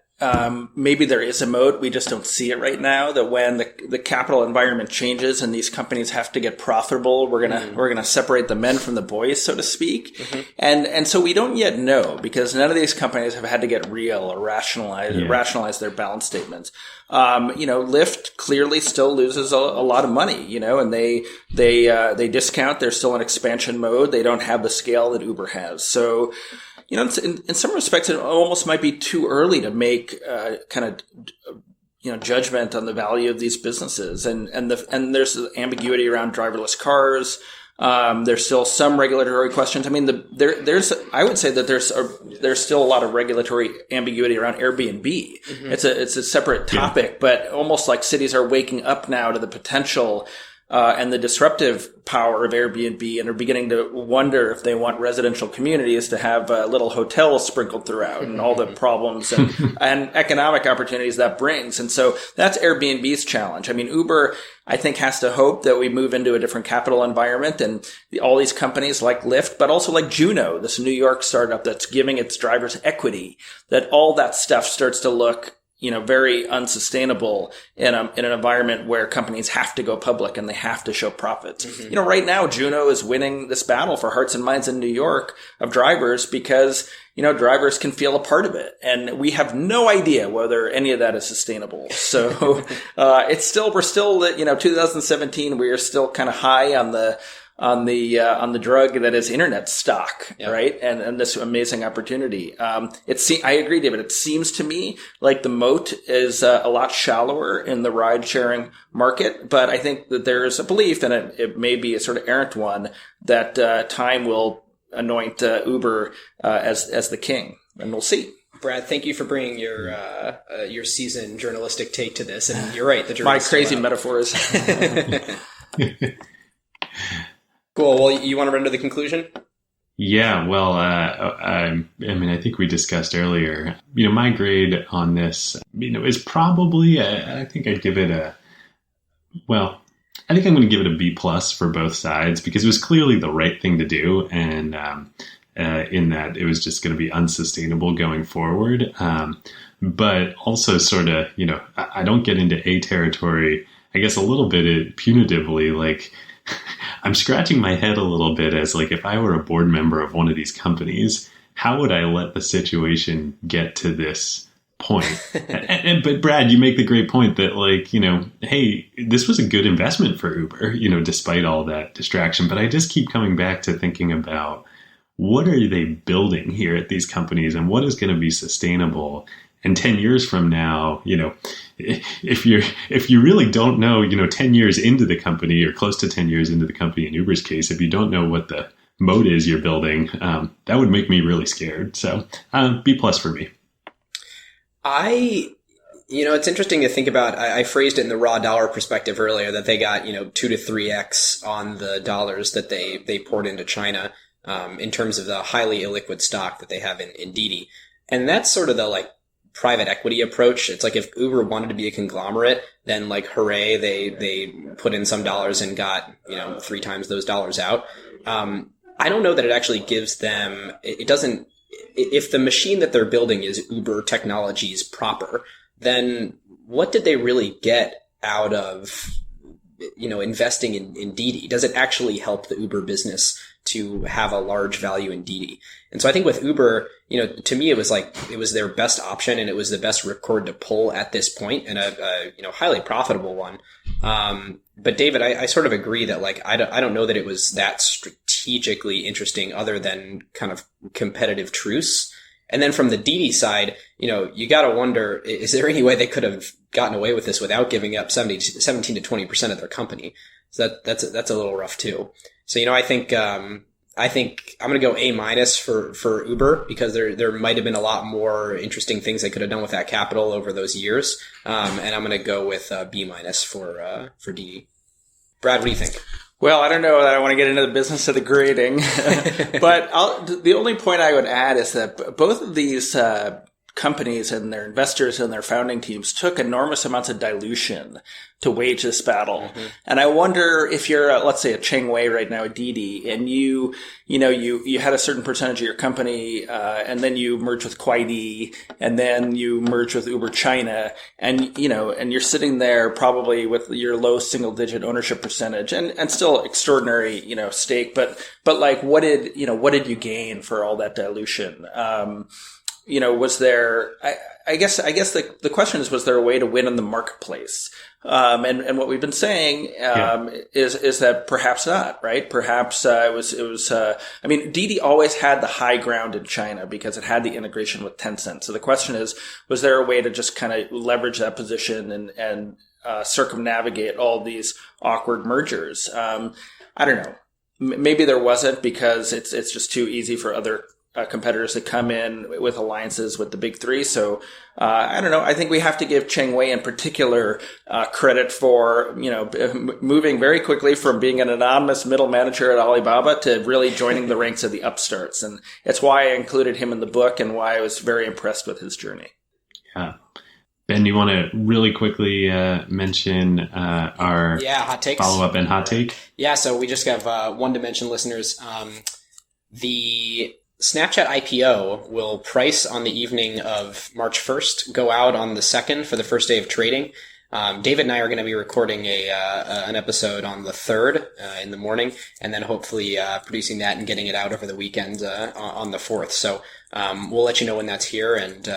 maybe there is a moat. We just don't see it right now. That when the capital environment changes and these companies have to get profitable, we're gonna separate the men from the boys, so to speak. Mm-hmm. And so we don't yet know, because none of these companies have had to get real or rationalize their balance statements. Lyft clearly still loses a lot of money, and they discount. They're still in expansion mode. They don't have the scale that Uber has. So, in some respects, it almost might be too early to make judgment on the value of these businesses. And there's ambiguity around driverless cars. There's still some regulatory questions. I mean, I would say that there's still a lot of regulatory ambiguity around Airbnb. Mm-hmm. It's a separate topic, but almost like cities are waking up now to the potential and the disruptive power of Airbnb, and are beginning to wonder if they want residential communities to have little hotels sprinkled throughout, and all the problems and economic opportunities that brings. And so that's Airbnb's challenge. I mean, Uber, I think, has to hope that we move into a different capital environment, and all these companies like Lyft, but also like Juno, this New York startup that's giving its drivers equity, that all that stuff starts to look very unsustainable in an environment where companies have to go public and they have to show profits. Mm-hmm. Right now, Juno is winning this battle for hearts and minds in New York of drivers because, drivers can feel a part of it. And we have no idea whether any of that is sustainable. So, we're still, 2017, we are still kind of high on the drug that is internet stock, yep. Right? And this amazing opportunity. I agree, David. It seems to me like the moat is a lot shallower in the ride sharing market, but I think that there is a belief, and it may be a sort of errant one, that time will anoint Uber as the king, and we'll see. Brad, thank you for bringing your seasoned journalistic take to this. And you're right, the my crazy metaphors. Cool. Well, you want to run to the conclusion? Yeah. Well, I think we discussed earlier, my grade on this, is probably, I think I'd give it I think I'm going to give it a B+ for both sides, because it was clearly the right thing to do. And, in that it was just going to be unsustainable going forward. But also sort of, I don't get into A territory, I guess a little bit punitively, like, I'm scratching my head a little bit as, like, if I were a board member of one of these companies, how would I let the situation get to this point? But Brad, you make the great point that, like, hey, this was a good investment for Uber, despite all that distraction. But I just keep coming back to thinking about, what are they building here at these companies, and what is going to be sustainable? And 10 years from now, if you really don't know, 10 years into the company, or close to 10 years into the company in Uber's case, if you don't know what the moat is you're building, that would make me really scared. So B+ for me. It's interesting to think about. I phrased it in the raw dollar perspective earlier, that they got, 2 to 3x on the dollars that they poured into China, in terms of the highly illiquid stock that they have in Didi. And that's sort of the, private equity approach. It's like, if Uber wanted to be a conglomerate, then, hooray, they put in some dollars and got, 3 times those dollars out. I don't know that it actually gives them, it doesn't, if the machine that they're building is Uber technologies proper, then what did they really get out of, investing in Didi? Does it actually help the Uber business to have a large value in Didi. And so I think with Uber, to me, it was their best option, and it was the best ripcord to pull at this point, and a highly profitable one. But David, I sort of agree that I don't know that it was that strategically interesting other than kind of competitive truce. And then from the Didi side, you got to wonder, is there any way they could have gotten away with this without giving up 17 to 20% of their company? So that's a little rough too. So, I think I'm going to go A- for Uber, because there might have been a lot more interesting things they could have done with that capital over those years. And I'm going to go with B- for Didi. Brad, what do you think? Well, I don't know that I want to get into the business of the grading, but the only point I would add is that both of these companies and their investors and their founding teams took enormous amounts of dilution to wage this battle. Mm-hmm. And I wonder if you're, let's say, a Cheng Wei right now at Didi, and you had a certain percentage of your company, and then you merge with Kuaidi, and then you merge with Uber China, and you're sitting there probably with your low single digit ownership percentage and still extraordinary, stake. But what did you gain for all that dilution? Was there, I guess the question is, was there a way to win in the marketplace? And what we've been saying, is that perhaps not, right? Perhaps, Didi always had the high ground in China because it had the integration with Tencent. So the question is, was there a way to just kind of leverage that position and circumnavigate all these awkward mergers? I don't know. Maybe there wasn't, because it's just too easy for other competitors to come in with alliances with the big three. So, I don't know. I think we have to give Cheng Wei in particular, credit for, moving very quickly from being an anonymous middle manager at Alibaba to really joining the ranks of the upstarts. And it's why I included him in the book, and why I was very impressed with his journey. Yeah. Ben, you want to really quickly mention our hot takes, follow-up and hot take? Yeah, so we just have One Dimension listeners. The Snapchat IPO will price on the evening of March 1st, go out on the 2nd for the first day of trading. David and I are going to be recording an episode on the 3rd in the morning, and then hopefully producing that and getting it out over the weekend on the 4th. So we'll let you know when that's here, and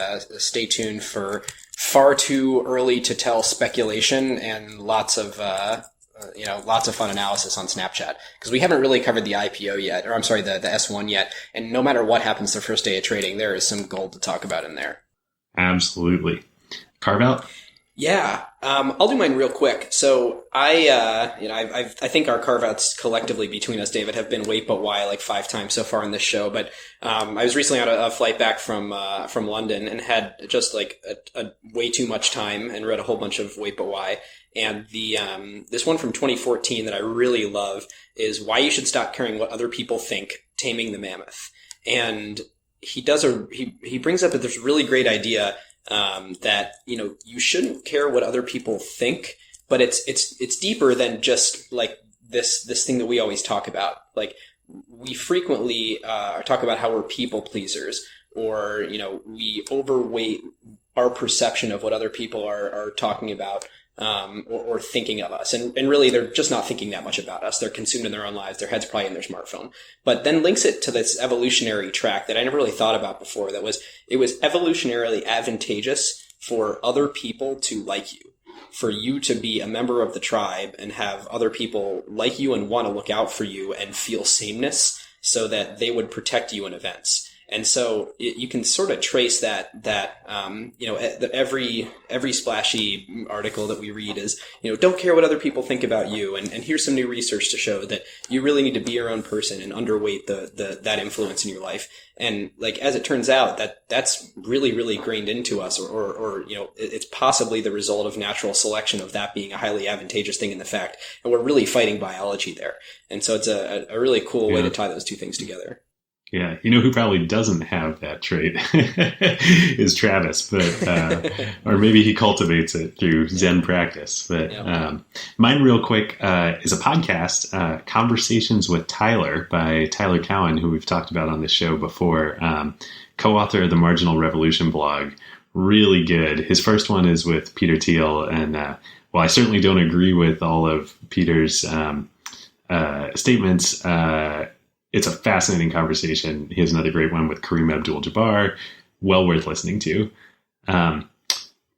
stay tuned for far too early to tell speculation and lots of fun analysis on Snapchat, because we haven't really covered the IPO yet, or I'm sorry, the S1 yet. And no matter what happens the first day of trading, there is some gold to talk about in there. Absolutely. Carve out? Yeah. I'll do mine real quick. So I think our carve outs collectively between us, David, have been wait but why 5 times so far in this show. But, I was recently on a flight back from London, and had just a way too much time and read a whole bunch of wait but why. And this one from 2014 that I really love is Why You Should Stop Caring What Other People Think, Taming the Mammoth. And he brings up this really great idea, that, you shouldn't care what other people think, but it's deeper than just this thing that we always talk about. We frequently, talk about how we're people pleasers, or, we overweight our perception of what other people are talking about, or thinking of us. And really, they're just not thinking that much about us. They're consumed in their own lives. Their head's probably in their smartphone. But then links it to this evolutionary track that I never really thought about before. It was evolutionarily advantageous for other people to like you, for you to be a member of the tribe and have other people like you and want to look out for you and feel sameness, so that they would protect you in events. And so you can sort of trace that every splashy article that we read is, don't care what other people think about you. And here's some new research to show that you really need to be your own person and underweight that influence in your life. And as it turns out, that's really, really grained into us, or it's possibly the result of natural selection of that being a highly advantageous thing in the fact. And we're really fighting biology there. And so it's a really cool way to tie those two things together. Yeah, who probably doesn't have that trait is Travis, but or maybe he cultivates it through Zen practice. But mine, real quick, is a podcast, Conversations with Tyler by Tyler Cowen, who we've talked about on this show before, co-author of the Marginal Revolution blog. Really good. His first one is with Peter Thiel, and I certainly don't agree with all of Peter's statements. it's a fascinating conversation. He has another great one with Kareem Abdul-Jabbar, well worth listening to.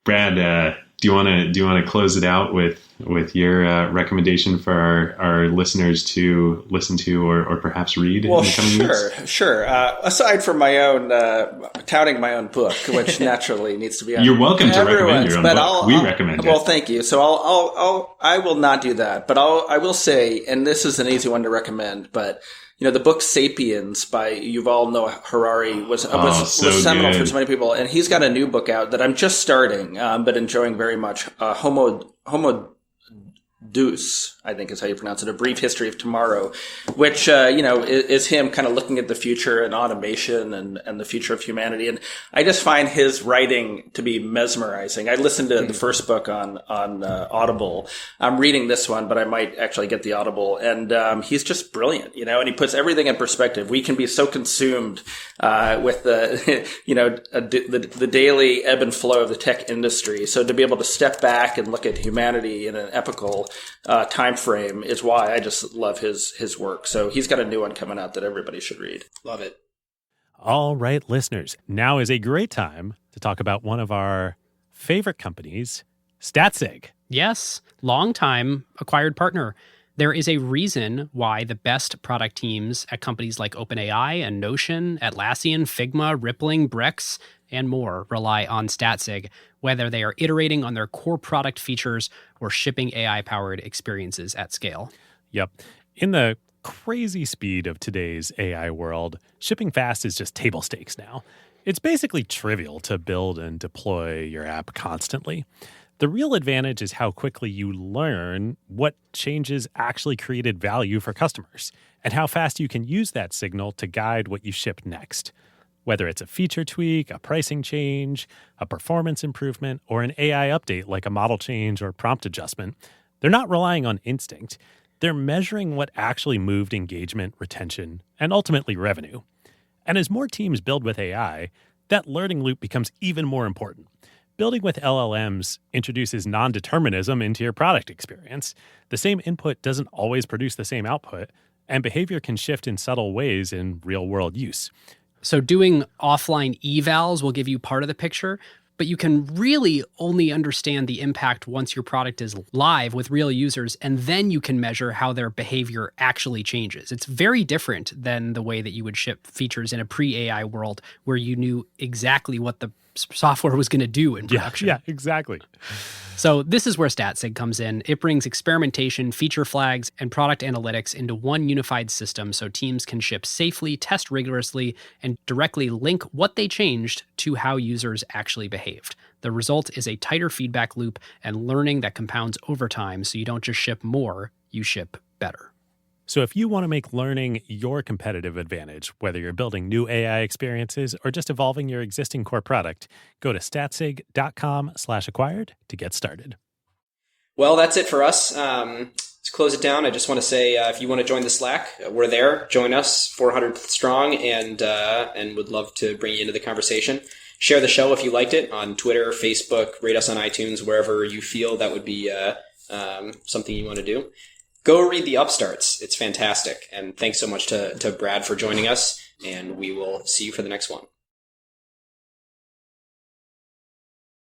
Brad, do you want to close it out with your recommendation for our listeners to listen to or perhaps read in the coming weeks? Sure. Aside from my own touting my own book, which naturally needs to be on you're welcome to recommend your own book. We recommend it. Well, thank you. So I will not do that, but I will say, and this is an easy one to recommend, but the book *Sapiens* by Yuval Noah Harari was seminal for so many people, and he's got a new book out that I'm just starting, but enjoying very much. Homo Deus, I think is how you pronounce it, A Brief History of Tomorrow, which, is him kind of looking at the future and automation and the future of humanity. And I just find his writing to be mesmerizing. I listened to the first book on Audible. I'm reading this one, but I might actually get the Audible. And he's just brilliant, and he puts everything in perspective. We can be so consumed with the daily ebb and flow of the tech industry. So to be able to step back and look at humanity in an epical time frame is why I just love his work. So he's got a new one coming out that everybody should read. Love it. All right, listeners, now is a great time to talk about one of our favorite companies, Statsig. Yes, longtime acquired partner. There is a reason why the best product teams at companies like OpenAI and Notion, Atlassian, Figma, Rippling, Brex, and more rely on Statsig, whether they are iterating on their core product features or shipping AI-powered experiences at scale. Yep. In the crazy speed of today's AI world, shipping fast is just table stakes now. It's basically trivial to build and deploy your app constantly. The real advantage is how quickly you learn what changes actually created value for customers and how fast you can use that signal to guide what you ship next. Whether it's a feature tweak, a pricing change, a performance improvement, or an AI update like a model change or prompt adjustment, they're not relying on instinct. They're measuring what actually moved engagement, retention, and ultimately revenue. And as more teams build with AI, that learning loop becomes even more important. Building with LLMs introduces non-determinism into your product experience. The same input doesn't always produce the same output, and behavior can shift in subtle ways in real-world use. So doing offline evals will give you part of the picture, but you can really only understand the impact once your product is live with real users, and then you can measure how their behavior actually changes. It's very different than the way that you would ship features in a pre-AI world where you knew exactly what the software was going to do in production. Yeah, exactly. So this is where Statsig comes in. It brings experimentation, feature flags, and product analytics into one unified system so teams can ship safely, test rigorously, and directly link what they changed to how users actually behaved. The result is a tighter feedback loop and learning that compounds over time, so you don't just ship more, you ship better. So if you want to make learning your competitive advantage, whether you're building new AI experiences or just evolving your existing core product, go to statsig.com/acquired to get started. Well, that's it for us. Let's close it down. I just want to say, if you want to join the Slack, we're there. Join us, 400 strong, and would love to bring you into the conversation. Share the show if you liked it on Twitter, Facebook, rate us on iTunes, wherever you feel that would be something you want to do. Go read the Upstarts. It's fantastic. And thanks so much to Brad for joining us. And we will see you for the next one.